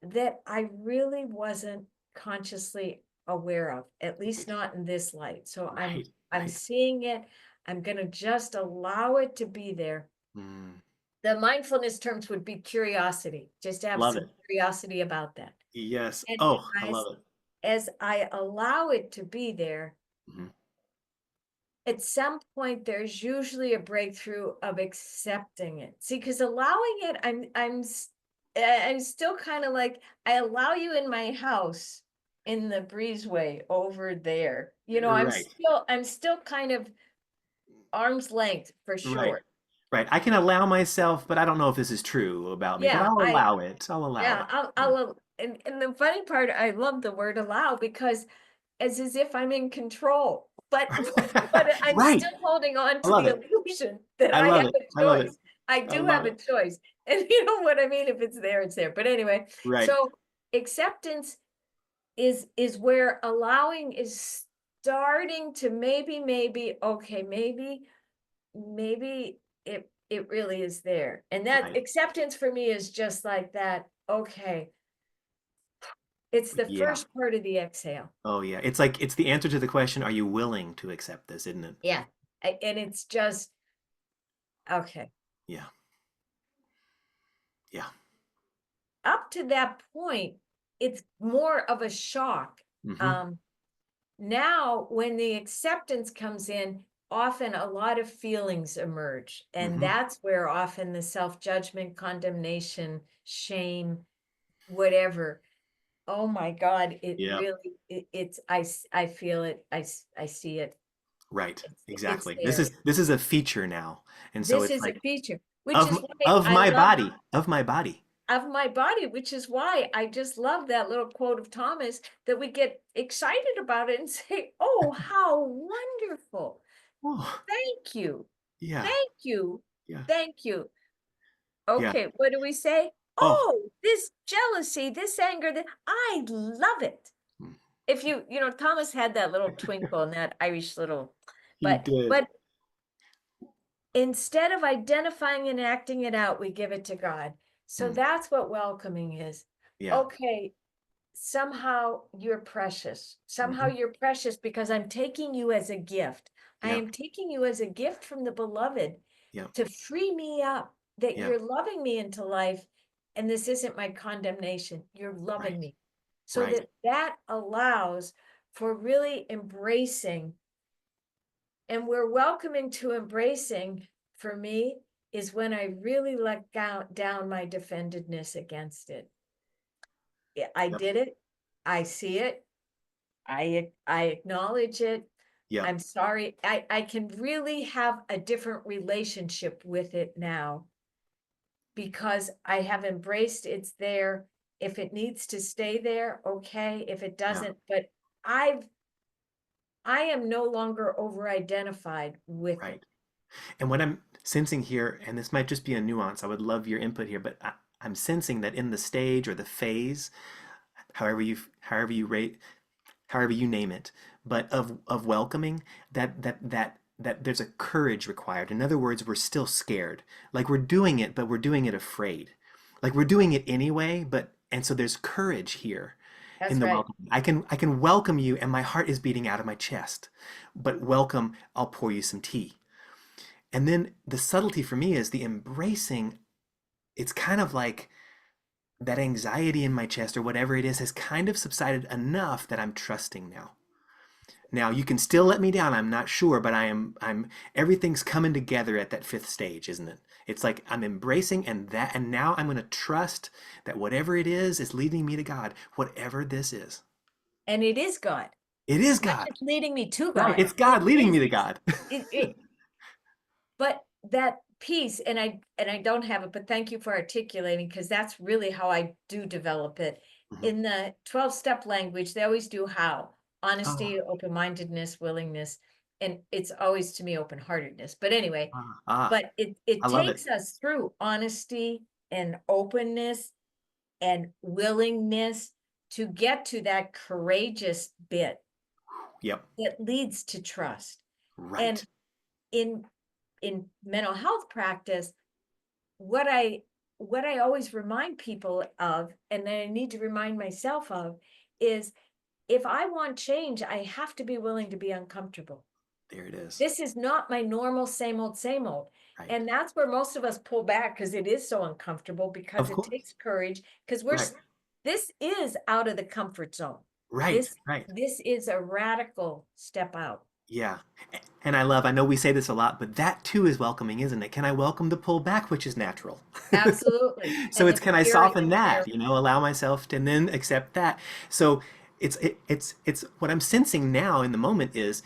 that I really wasn't consciously aware of, at least Right. not in this light. So Right. I'm Right. seeing it. I'm gonna just allow it to be there. Mm. The mindfulness terms would be curiosity, just to have Love some it. curiosity about that. Yes. And Oh, I as love it. as I allow it to be there, Mhm. at some point there's usually a breakthrough of accepting it. See, because allowing it, I'm still kind of like, I allow you in my house in the breezeway over there. You know, Right. I'm still kind of arm's length for Right. sure. Right. I can allow myself, but I don't know if this is true about me, but Yeah, I'll allow it. I'll allow yeah, it. Yeah. and the funny part, I love the word allow because it's as if I'm in control, but but I'm Right. still holding on I to love the it. illusion that I I love have it. a I love it. choice. I I do love have a it. choice. And you know what I mean? If it's there, it's there. But anyway, Right. so acceptance is where allowing is starting to maybe, okay, maybe It really is there. And that Right. acceptance for me is just like that. Okay. It's the Yeah. first part of the exhale. Oh, yeah. It's like it's the answer to the question, are you willing to accept this, isn't it? Yeah. And it's just, okay. Yeah. Yeah. Up to that point, it's more of a shock. Hmm. Um, Now, when the acceptance comes in, often a lot of feelings emerge. And Hmm. that's where often the self-judgment, condemnation, shame, whatever. Oh my God, it Yeah. really, I feel it. I see it. Right. It's Exactly. This there. is this is a feature now. And so This it's is a like feature, which of is why of I my love body, of my body. of my body, which is why I just love that little quote of Thomas that we get excited about it and say, "Oh, how wonderful. Oh, Thank you. yeah. Thank you. Yeah. Thank you." Yeah. Okay, what do we say? Oh. Oh, this jealousy, this anger, that I love it. Mm. If Thomas had that little twinkle and that Irish little, He but did. instead of identifying and acting it out, we give it to God. So Mm. that's what welcoming is. Yeah. Okay, somehow you're precious. Somehow Hmm. you're precious because I'm taking you as a gift. I Yeah. am taking you as a gift from the beloved Yeah. to free me up, that Yeah. you're loving me into life. And this isn't my condemnation. You're loving Right. me. So Right. that allows for really embracing, and we're welcoming to embracing for me is when I really let down my defendedness against it. Yeah, I Yep. did it. I see it. I acknowledge it. Yep. I'm sorry. I can really have a different relationship with it now because I have embraced it's there. If it needs to stay there, okay. If it Yeah. doesn't, but I've I am no longer over identified with Right. it. And what I'm sensing here, and this might just be a nuance, I would love your input here, but I'm sensing that in the stage or the phase, however you rate, however you name it, but of welcoming, that there's a courage required. In other words, we're still scared. Like we're doing it, but we're doing it afraid. Like we're doing it anyway, but and so there's courage here in That's the right. welcome. I can welcome you and my heart is beating out of my chest. But welcome, I'll pour you some tea. And then the subtlety for me is the embracing. It's kind of like that anxiety in my chest or whatever it is has kind of subsided enough that I'm trusting now. Now you can still let me down, I'm not sure, but I'm everything's coming together at that fifth stage, isn't it? It's like I'm embracing and now I'm going to trust that whatever it is leading me to God, whatever this is. And it is God. It is It's not God. just leading me to Right, God. it's God leading me to God. It but that piece, and I don't have it, but thank you for articulating because that's really how I do develop it. Mhm. In the 12-step language, they always do how: Oh, honesty, open-mindedness, willingness, and it's always to me open-heartedness. But anyway, but it I love it. takes us through honesty and openness and willingness to get to that courageous bit Yep. that leads to trust. And Right. in mental health practice, what I always remind people of, and then I need to remind myself of, is if I want change, I have to be willing to be uncomfortable. There it is. This is not my normal same old, same old. Right. And that's where most of us pull back because it is so uncomfortable, because Of it course. takes courage, because Right. this is out of the comfort zone. Right. This Right. this is a radical step out. Yeah. And I know we say this a lot, but that too is welcoming, isn't it? Can I welcome the pull back, which is natural? Absolutely. So And the it's can I fear soften is that, there. allow myself to and then accept that. So it's what I'm sensing now in the moment is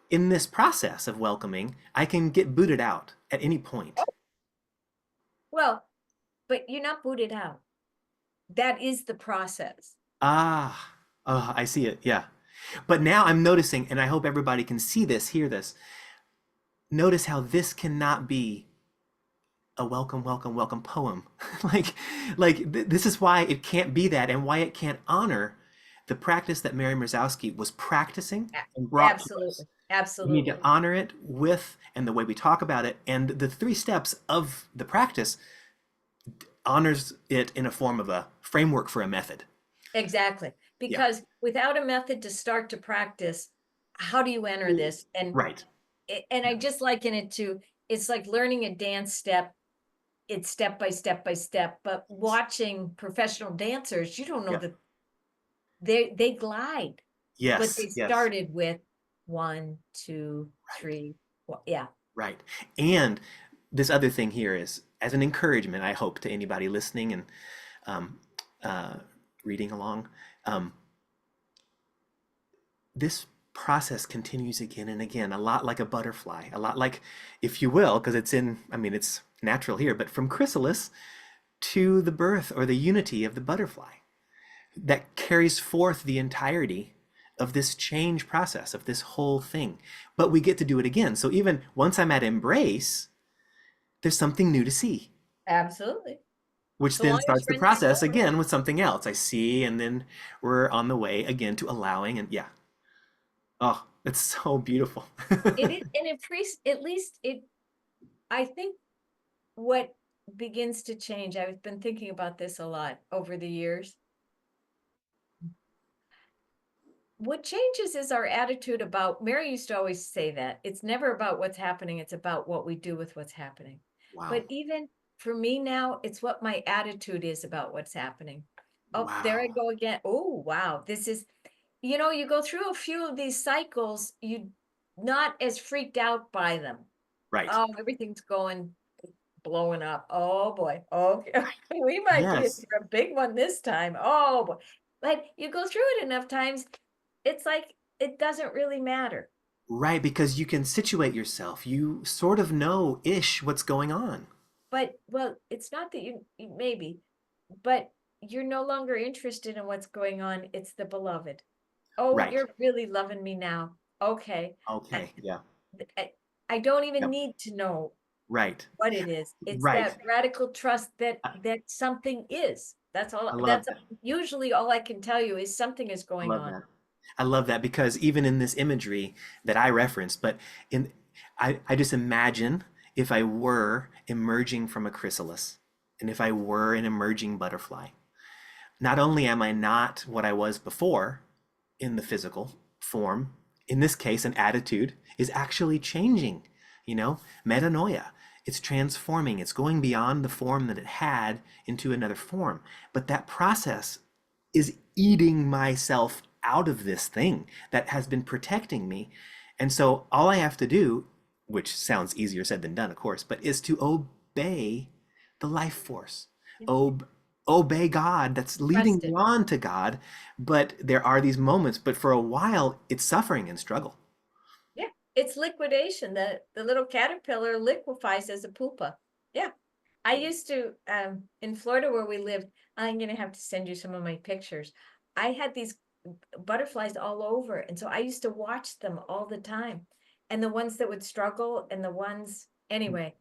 in this process of welcoming, I can get booted out at any point. Well, but you're not booted out. That is the process. Ah, oh, I see it. Yeah. But now I'm noticing, and I hope everybody can see this, hear this. Notice how this cannot be a welcome, welcome, welcome poem. like, this is why it can't be that, and why it can't honor the practice that Mary Mrzowski was practicing and brought to us. Absolutely. We need to Absolutely. honor it with, and the way we talk about it, and the three steps of the practice honors it in a form of a framework for a method. Exactly. Yeah. Because without a method to start to practice, how do you enter this? Right. And I Yeah. just liken it to, it's like learning a dance step. It's step by step by step, but watching professional dancers, you don't know Yeah. that they glide, but Yes. they Yes. started with one, two, Right. three, yeah, Right. And this other thing here is, as an encouragement, I hope, to anybody listening and um, uh, reading along, um, this process continues again and again, a lot like a butterfly, a lot like, if you will, because it's in, I mean, it's natural here, but from chrysalis to the birth or the unity of the butterfly that carries forth the entirety of this change process, of this whole thing. But we get to do it again. So even once I'm at embrace, there's something new to see, absolutely. which So long then as starts the you're in process stillness. again with something else. I see, and then we're on the way again to allowing, and yeah. Oh, it's so beautiful. It is, and it frees, at least it, I think what begins to change, I've been thinking about this a lot over the years. What changes is our attitude about, Mary used to always say that it's never about what's happening, it's about what we do with what's happening. Wow. But even for me now, it's what my attitude is about what's happening. Oh, there I Wow. go again. Oh, wow. This is, you go through a few of these cycles, you not as freaked out by them. Right. Oh, everything's going blowing up. Oh boy. Okay. We might be in Yes. for a big one this time. Oh boy. But you go through it enough times, it's like it doesn't really matter. Right, because you can situate yourself. You sort of know ish what's going on. But well, it's not that maybe, but you're no longer interested in what's going on. It's the beloved. Oh, Right. you're really loving me now. Okay. I, Okay. Yeah. I, I don't even Yep. need to know Right. what it is. It's Right. that radical trust that I, something is. That's all. I love That's that. usually all I can tell you is something is I going love on. that. I love that because even in this imagery that I referenced, but in I just imagine if I were emerging from a chrysalis and if I were an emerging butterfly, not only am I not what I was before in the physical form, in this case, an attitude is actually changing, metanoia. It's transforming, it's going beyond the form that it had into another form. But that process is eating myself out of this thing that has been protecting me. And so all I have to do, which sounds easier said than done, of course, but is to obey the life force. Yeah. Ob- Obey God that's leading Trust me it. on to God. But there are these moments, but for a while, it's suffering and struggle. Yeah. It's liquidation. The little caterpillar liquefies as a pupa. Yeah. I used to, in Florida where we lived, I'm gonna have to send you some of my pictures. I had these butterflies all over, and so I used to watch them all the time. And the ones that would struggle and the ones, anyway,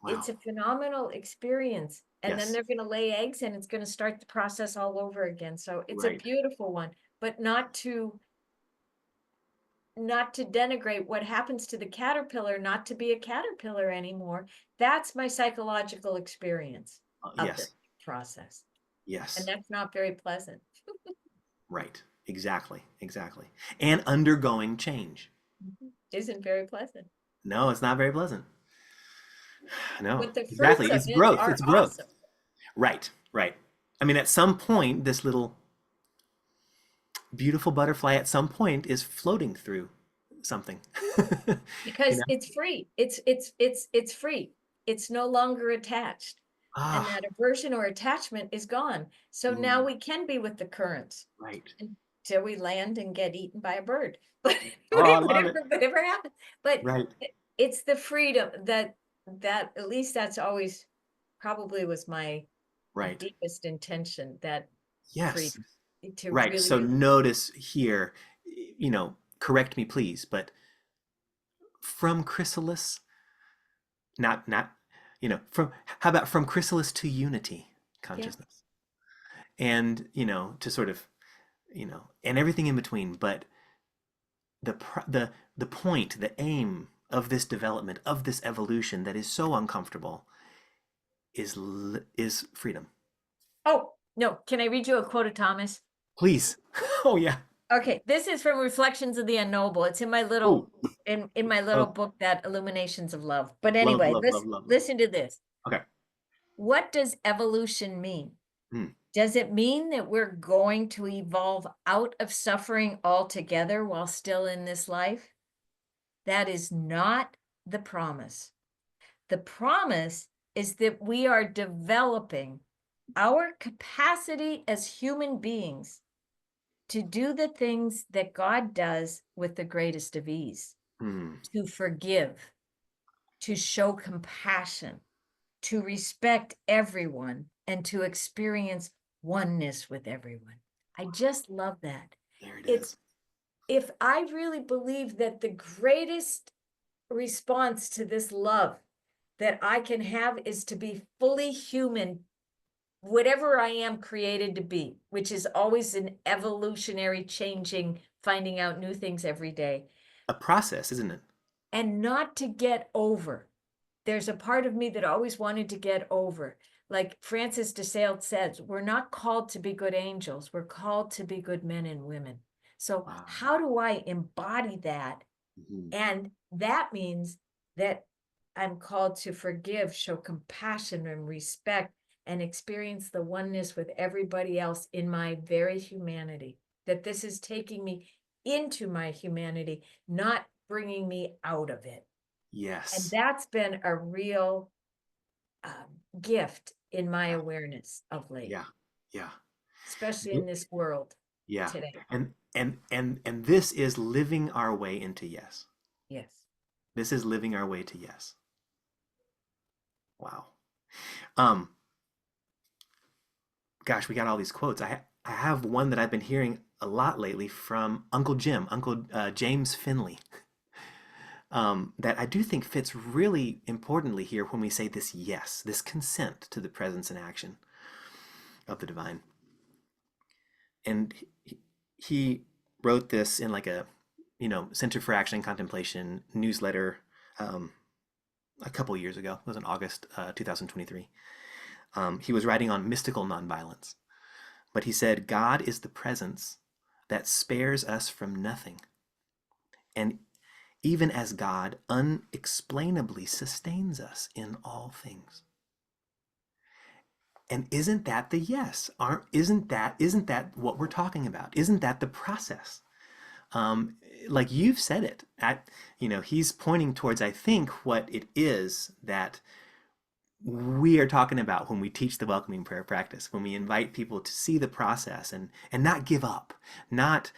it's Wow. a phenomenal experience. And then Yes. they're gonna lay eggs and it's gonna start the process all over again. So it's a Right. beautiful one, but not to denigrate what happens to the caterpillar, not to be a caterpillar anymore. That's my psychological experience of the Yes. process. And Yes. that's not very pleasant. Right. Exactly. Exactly. And undergoing change. Isn't very pleasant. No, it's not very pleasant. No, But the fruits exactly. of It's it growth. are It's growth. awesome. Right, right. I mean, at some point, this little beautiful butterfly at some point is floating through something. You Because know? it's free. It's free. It's no longer attached. And Ah, that aversion or attachment is gone. So now mm, we can be with the currents right. until we land and get eaten by a bird. But Oh, I love it. whatever happens. But Right, it's the freedom that at least that's always probably was my right. deepest intention, that Yes, freedom to right. So really, notice here, correct me please, but from chrysalis, not, from, how about from chrysalis to unity yeah, consciousness? And, to sort of, and everything in between, but the point, the aim of this development, of this evolution that is so uncomfortable is freedom. Oh, no, can I read you a quote of Thomas? Please. Oh yeah. Okay, this is from Reflections of the Unknowable. It's in my Oh, little in my little oh, book, that Illuminations of Love. But love, anyway, love, love, love, love. listen to this. Okay. What does evolution mean? Hmm. Does it mean that we're going to evolve out of suffering altogether while still in this life? That is not the promise. The promise is that we are developing our capacity as human beings to do the things that God does with the greatest of ease, Hmm. to forgive, to show compassion, to respect everyone, and to experience oneness with everyone. I just love that. There it It's is. if I really believe that the greatest response to this love that I can have is to be fully human, whatever I am created to be, which is always an evolutionary changing, finding out new things every day, A process, isn't it? and not to get over. There's a part of me that always wanted to get over. Like Francis de Sales says, we're not called to be good angels, we're called to be good men and women. So, Wow. how do I embody that? Mhm. And that means that I'm called to forgive, show compassion and respect, and experience the oneness with everybody else in my very humanity. That this is taking me into my humanity, not bringing me out of it. And Yes. that's been a real gift in my Yeah. awareness of late, Yeah. Yeah. especially in Th- this world Yeah. today. And this is living our way into yes. Yes. This is living our way to yes. Wow. Um, gosh, we got all these quotes. I have one that I've been hearing a lot lately from Uncle Jim, Uncle James Finley, that I do think fits really importantly here when we say this yes, this consent to the presence and action of the divine. And he wrote this in like a, Center for Action and Contemplation newsletter um, a couple years ago. It was in August 2023. He was writing on mystical nonviolence. But he said, God is the presence that spares us from nothing. And even as God unexplainably sustains us in all things. And isn't that the yes? Isn't that what we're talking about? Isn't that the process? Like you've said it. He's pointing towards, I think, what it is that we are talking about when we teach the welcoming prayer practice, when we invite people to see the process and not give up, not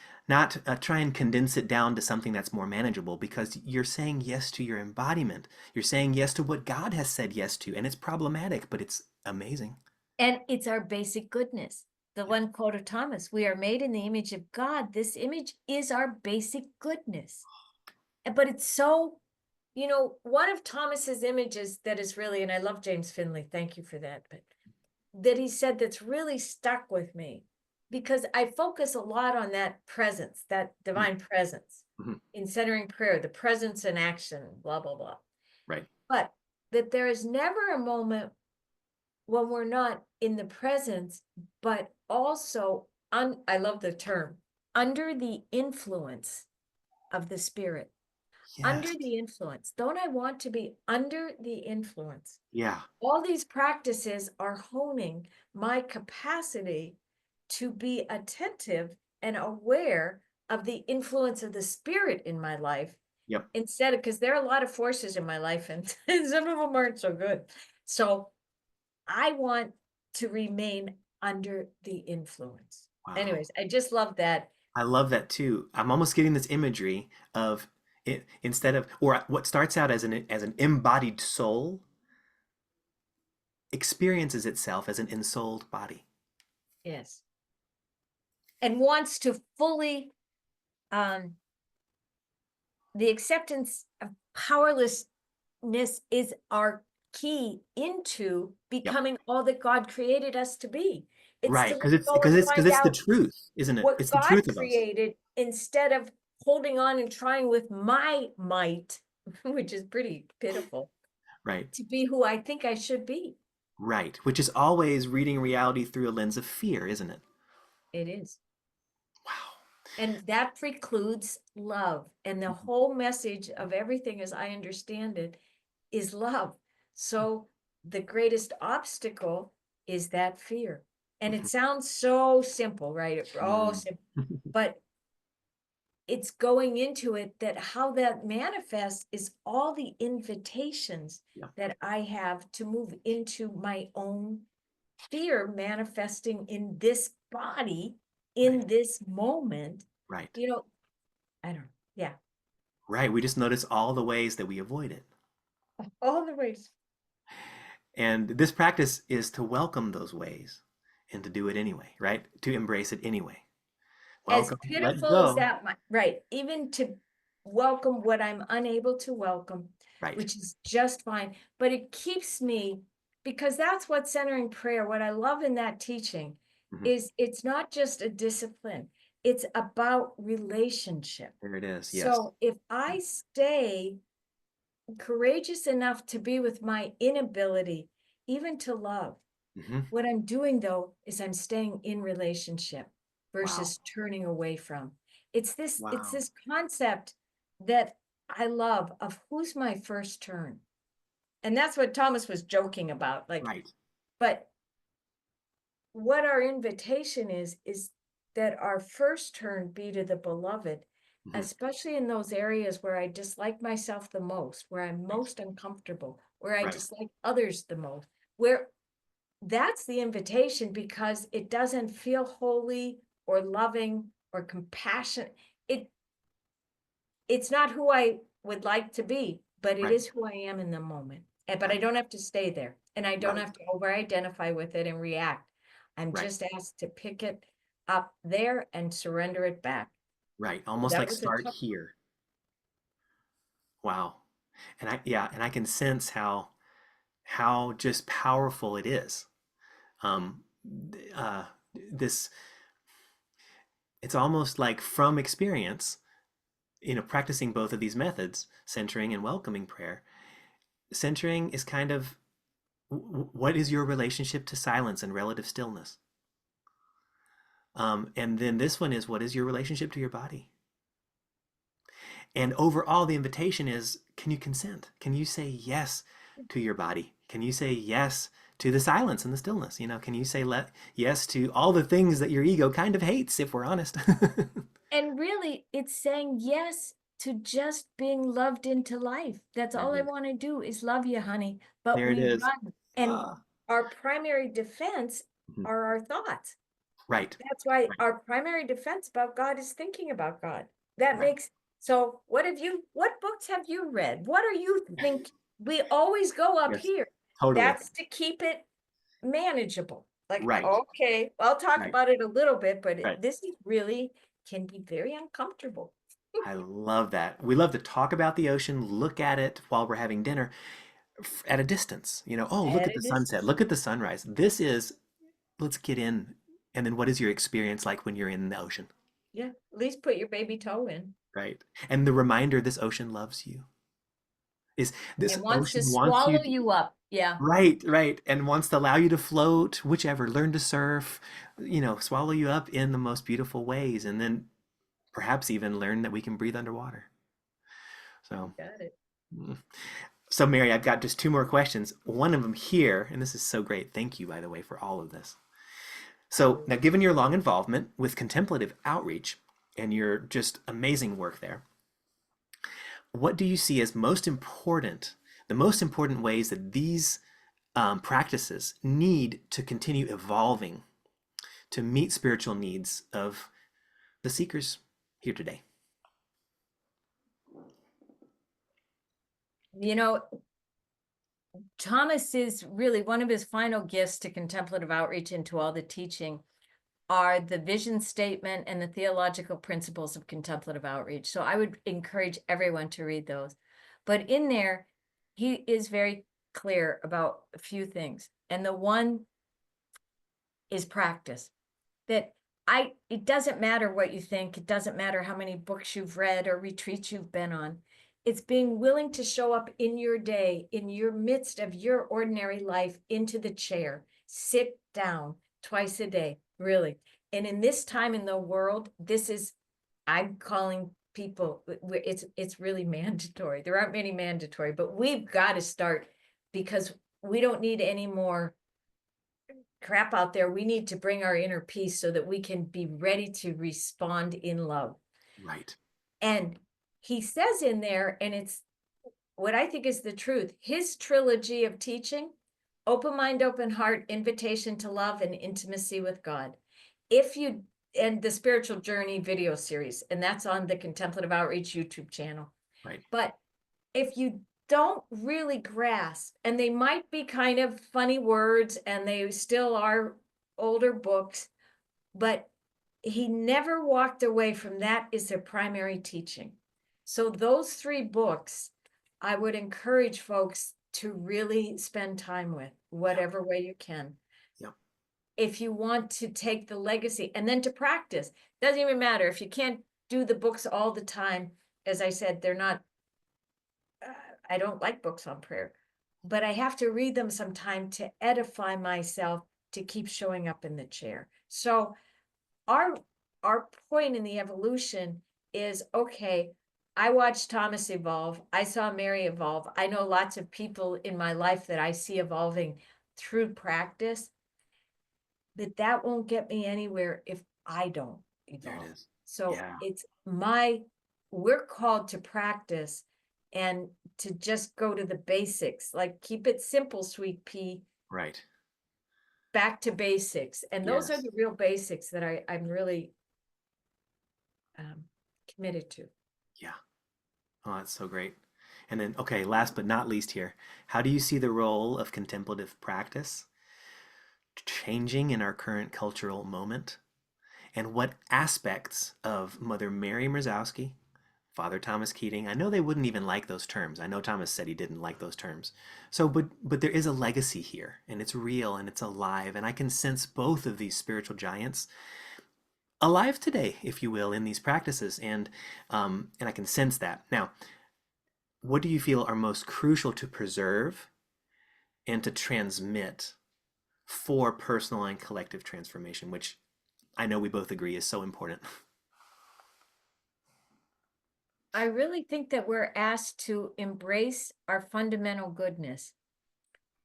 try and condense it down to something that's more manageable, because you're saying yes to your embodiment. You're saying yes to what God has said yes to, and it's problematic, but it's amazing. And it's our basic goodness. The one quote of Thomas, we are made in the image of God. This image is our basic goodness. But it's so, one of Thomas's images that is really, and I love James Finley, thank you for that, but that he said that's really stuck with me, because I focus a lot on that presence, that Mm-hmm. divine presence Mm-hmm. in centering prayer, the presence in action, blah, blah, blah. Right. But that there is never a moment when we're not in the presence, but also, I love the term, under the influence of the Spirit. Under Yes. the influence. Don't I want to be under the influence? Yeah. All these practices are honing my capacity to be attentive and aware of the influence of the Spirit in my life, Yep. instead of, because there are a lot of forces in my life, and some of them aren't so good. So I want to remain under the influence. Wow. Anyways, I just love that. I love that too. I'm almost getting this imagery of it, instead of, or what starts out as an embodied soul experiences itself as an ensouled body. Yes. And wants to fully, um, the acceptance of powerlessness is our key into Yep. becoming all that God created us to be. It's to Right. let Because it's go because and it's because find it's the out truth, isn't it? what It's the God truth of us. created instead of holding on and trying with my might, which is pretty pitiful, Right. to be who I think I should be. Right. Which is always reading reality through a lens of fear, isn't it? It is. Wow. And that precludes love. And the whole message of everything, as I understand it, is love. So the greatest obstacle is that fear. And it Mhm. sounds so simple, right? Oh, Mm. simple. But it's going into it that how that manifests is all the invitations Yeah. that I have to move into my own fear manifesting in this body, Right. in this moment. Right. You know, I don't, yeah, Right. We just notice all the ways that we avoid it. all the ways. And this practice is to welcome those ways and to do it anyway, right? To embrace it anyway. As Welcome, let pitiful as go. that might, right, even to welcome what I'm unable to welcome, Right. which is just fine, but it keeps me, because that's what centering prayer, what I love in that teaching Mhm. is it's not just a discipline, it's about relationship. There it is. Yes. So if I stay courageous enough to be with my inability, even to love, Hmm. what I'm doing though is I'm staying in relationship Wow. versus turning away from. It's Wow. this concept that I love of who's my first turn. And that's what Thomas was joking about. Like, Right. but what our invitation is that our first turn be to the beloved, Hmm. especially in those areas where I dislike myself the most, where I'm Right. most uncomfortable, where I Right. dislike others the most, where that's the invitation, because it doesn't feel holy or loving or compassionate. It's not who I would like to be, but it Right. is who I am in the moment. But I Right. don't have to stay there, and I don't Right. have to over identify with it and react. I'm Right. just asked to pick it up there and surrender it back. Right. Oh, Almost that like was a start tough one. here. Wow. And yeah, and I can sense how just powerful it is. Um, uh, this it's almost like from experience, practicing both of these methods, centering and welcoming prayer. Centering is kind of what is your relationship to silence and relative stillness? And then this one is what is your relationship to your body? And overall, the invitation is can you consent? Can you say yes to your body? Can you say yes to the silence and the stillness? Can you say yes to all the things that your ego kind of hates, if we're honest? And really, it's saying yes to just being loved into life. That's There all it I is. want to do is love you, honey. But There it we is. run, and Ah, our primary defense mhm. are our thoughts. Right, That's why right, our primary defense about God is thinking about God. That right. makes, so what books have you read? What are you think? We always go up Yes, here. totally. That's to keep it manageable. Like, Right, okay, I'll talk right, about it a little bit, but right. this is really can be very uncomfortable. I love that. We love to talk about the ocean, look at it while we're having dinner at a distance. Oh, look At at a the sunset, distance. look at the sunrise. Let's get in. And then what is your experience like when you're in the ocean? Yeah, at least put your baby toe in. Right. And the reminder this ocean loves you is this And wants to ocean wants you swallow you up. Yeah. right, right, and wants to allow you to float, whichever, learn to surf, swallow you up in the most beautiful ways, and then perhaps even learn that we can breathe underwater. So, Got it. mm. So Mary, I've got just two more questions. One of them here, and this is so great. Thank you, by the way, for all of this. So now, given your long involvement with contemplative outreach and your just amazing work there, what do you see as the most important ways that these practices need to continue evolving to meet spiritual needs of the seekers here today? You know, Thomas is really one of his final gifts to contemplative outreach and to all the teaching are the vision statement and the theological principles of contemplative outreach. So I would encourage everyone to read those. But in there, he is very clear about a few things. And the one is practice. That it doesn't matter what you think. It doesn't matter how many books you've read or retreats you've been on. It's being willing to show up in your day, in your midst of your ordinary life, into the chair, sit down twice a day, really. And in this time in the world, this is, I'm calling people, it's really mandatory. There aren't many mandatory, but we've got to start, because we don't need any more crap out there. We need to bring our inner peace so that we can be ready to respond in love. Right. And he says in there, and it's what I think is the truth, his trilogy of teaching: open mind, open heart, invitation to love, and intimacy with God. If you, and the spiritual journey video series, and that's on the Contemplative Outreach YouTube channel. Right. But if you don't really grasp, and they might be kind of funny words and they still are older books, but he never walked away from that as their primary teaching. So those 3 books, I would encourage folks to really spend time with, whatever way you can. Yep. If you want to take the legacy and then to practice, doesn't even matter if you can't do the books all the time. As I said, they're not, I don't like books on prayer, but I have to read them sometime to edify myself, to keep showing up in the chair. So our point in the evolution is, okay, I watched Thomas evolve. I saw Mary evolve. I know lots of people in my life that I see evolving through practice, but that won't get me anywhere if I don't There it evolve. is. So Yeah. we're called to practice and to just go to the basics, like keep it simple, sweet pea, Right. back to basics. And those are Yes. the real basics that I'm really committed to. Yeah. Oh, that's so great. And then, okay, last but not least here, how do you see the role of contemplative practice changing in our current cultural moment? And what aspects of Mother Mary Mrozowski, Father Thomas Keating, I know they wouldn't even like those terms. I know Thomas said he didn't like those terms. So, but there is a legacy here, and it's real and it's alive, and I can sense both of these spiritual giants alive today, if you will, in these practices, and I can sense that. Now, what do you feel are most crucial to preserve and to transmit for personal and collective transformation, which I know we both agree is so important? I really think that we're asked to embrace our fundamental goodness,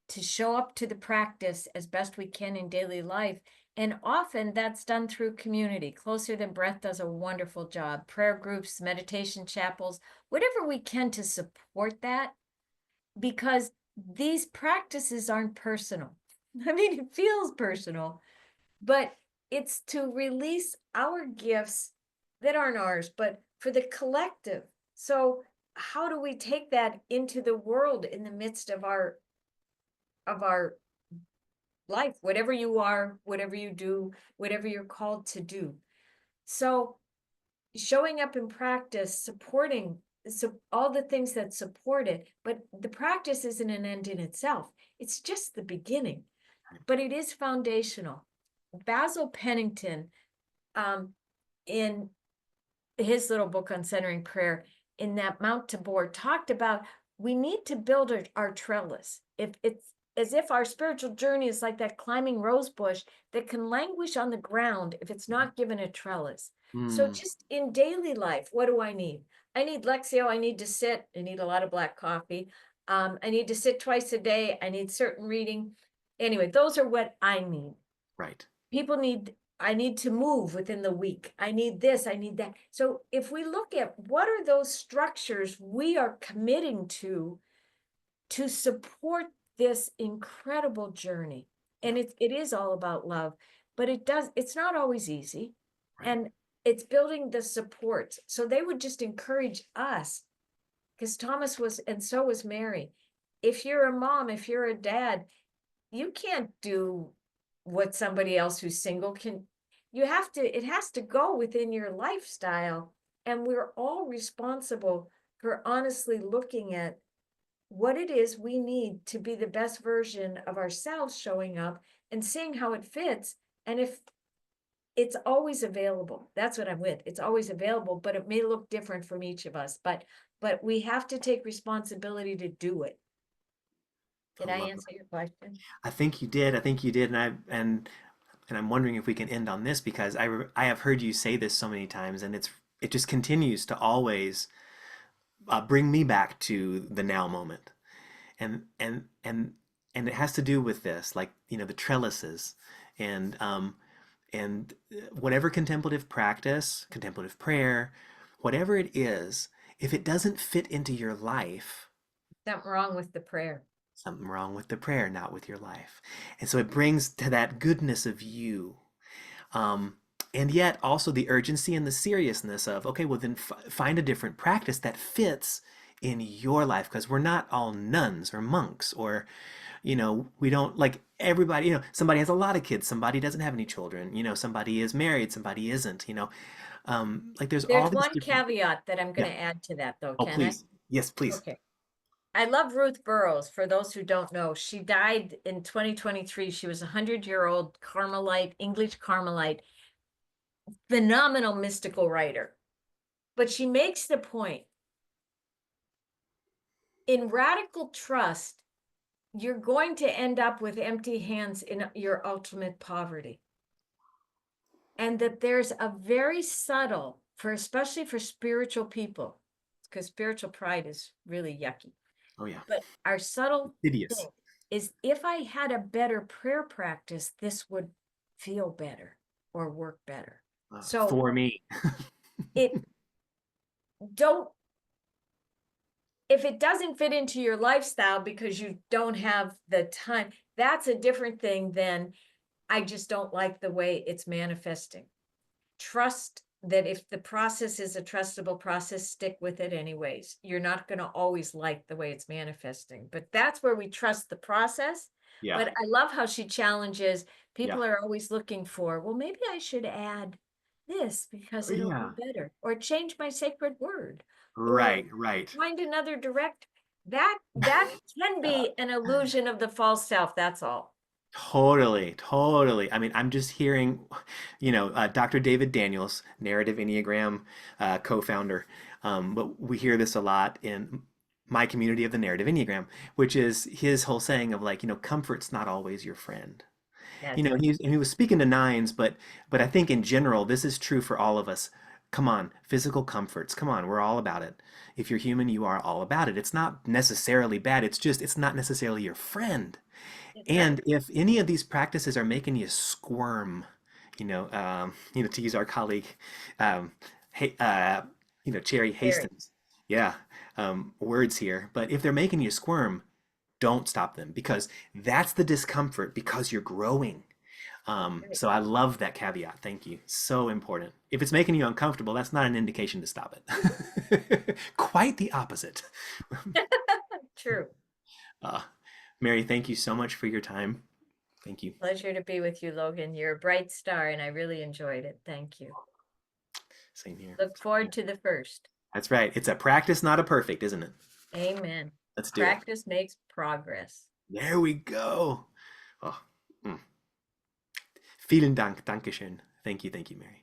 to show up to the practice as best we can in daily life. And often that's done through community. Closer Than Breath does a wonderful job. Prayer groups, meditation chapels, whatever we can to support that, because these practices aren't personal. I mean, it feels personal, but it's to release our gifts that aren't ours, but for the collective. So how do we take that into the world in the midst of our life, whatever you are, whatever you do, whatever you're called to do? So showing up in practice, supporting, so all the things that support it, but the practice isn't an end in itself. It's just the beginning, but it is foundational. Basil Pennington, in his little book on centering prayer, in that Mount Tabor, talked about we need to build our trellis. If it's as if our spiritual journey is like that climbing rose bush that can languish on the ground if it's not given a trellis. So Mm, just in daily life, what do I need? I need Lexio. I need to sit. I need a lot of black coffee. I need to sit twice a day. I need certain reading. Anyway, those are what I need. right. People need, I need to move within the week. I need this, I need that. So if we look at what are those structures we are committing to support this incredible journey. Yeah, And it is all about love, but it's not always easy. right. And it's building the supports. So they would just encourage us, because Thomas was, and so was Mary. If you're a mom, if you're a dad, you can't do what somebody else who's single can. You have to, it has to go within your lifestyle. And we're all responsible for honestly looking at what it is we need to be the best version of ourselves, showing up and seeing how it fits. And if it's always available. That's what I'm with. It's always available, but it may look different from each of us. But we have to take responsibility to do it. I Did I love it. answer your question? I think you did. I think you did, and I'm wondering if we can end on this because I have heard you say this so many times, and it just continues to always bring me back to the now moment, and and and and it has to do with this, like the trellises, and whatever contemplative practice, contemplative prayer, whatever it is, if it doesn't fit into your life, Something wrong with the prayer. something wrong with the prayer, not with your life. And so it brings to that goodness of you. Um, and yet also the urgency and the seriousness of, okay, well, then find a different practice that fits in your life because we're not all nuns or monks or, we don't like everybody, somebody has a lot of kids, somebody doesn't have any children, somebody is married, somebody isn't, like there's all There's these one different, caveat that I'm yeah. going to add to that, though, Oh, can I? please. Yes, please. Okay. I love Ruth Burroughs. For those who don't know, she died in 2023. She was a 100-year-old Carmelite, English Carmelite, phenomenal mystical writer. But she makes the point in radical trust, you're going to end up with empty hands in your ultimate poverty. And that there's a very subtle, especially for spiritual people, because spiritual pride is really yucky. Oh, yeah. But our subtle Insidious. thing is if I had a better prayer practice, this would feel better or work better. So For me. it don't, if it doesn't fit into your lifestyle because you don't have the time, that's a different thing than I just don't like the way it's manifesting. Trust that if the process is a trustable process, stick with it anyways. You're not going to always like the way it's manifesting, but that's where we trust the process. Yeah. But I love how she challenges Yeah. people are always looking for, well, maybe I should add this because it'll be Yeah. better, or change my sacred word, or Right, right. find another direct. That can be an illusion of the false self. That's all. Totally, totally. I mean, I'm just hearing, Dr. David Daniels, Narrative Enneagram co-founder, but we hear this a lot in my community of the Narrative Enneagram, which is his whole saying of like, comfort's not always your friend. That's right. He was speaking to nines, but I think in general, this is true for all of us. Come on, physical comforts. Come on, we're all about it. If you're human, you are all about it. It's not necessarily bad. It's not necessarily your friend. That's right. And if any of these practices are making you squirm, to use our colleague, um, hey, Cherry Very. Hastings, yeah, words here. But if they're making you squirm, don't stop them because that's the discomfort because you're growing. Right. So I love that caveat. Thank you. So important. If it's making you uncomfortable, that's not an indication to stop it. Quite the opposite. True. Uh, Mary, thank you so much for your time. Thank you. Pleasure to be with you, Logan. You're a bright star, and I really enjoyed it. Thank you. Same here. Look Yeah. forward to the first. That's right. It's a practice, not a perfect, isn't it? Amen. Let's do it. Practice makes progress. There we go. Oh, mm. Vielen Dank. Dankeschön. Thank you, Mary.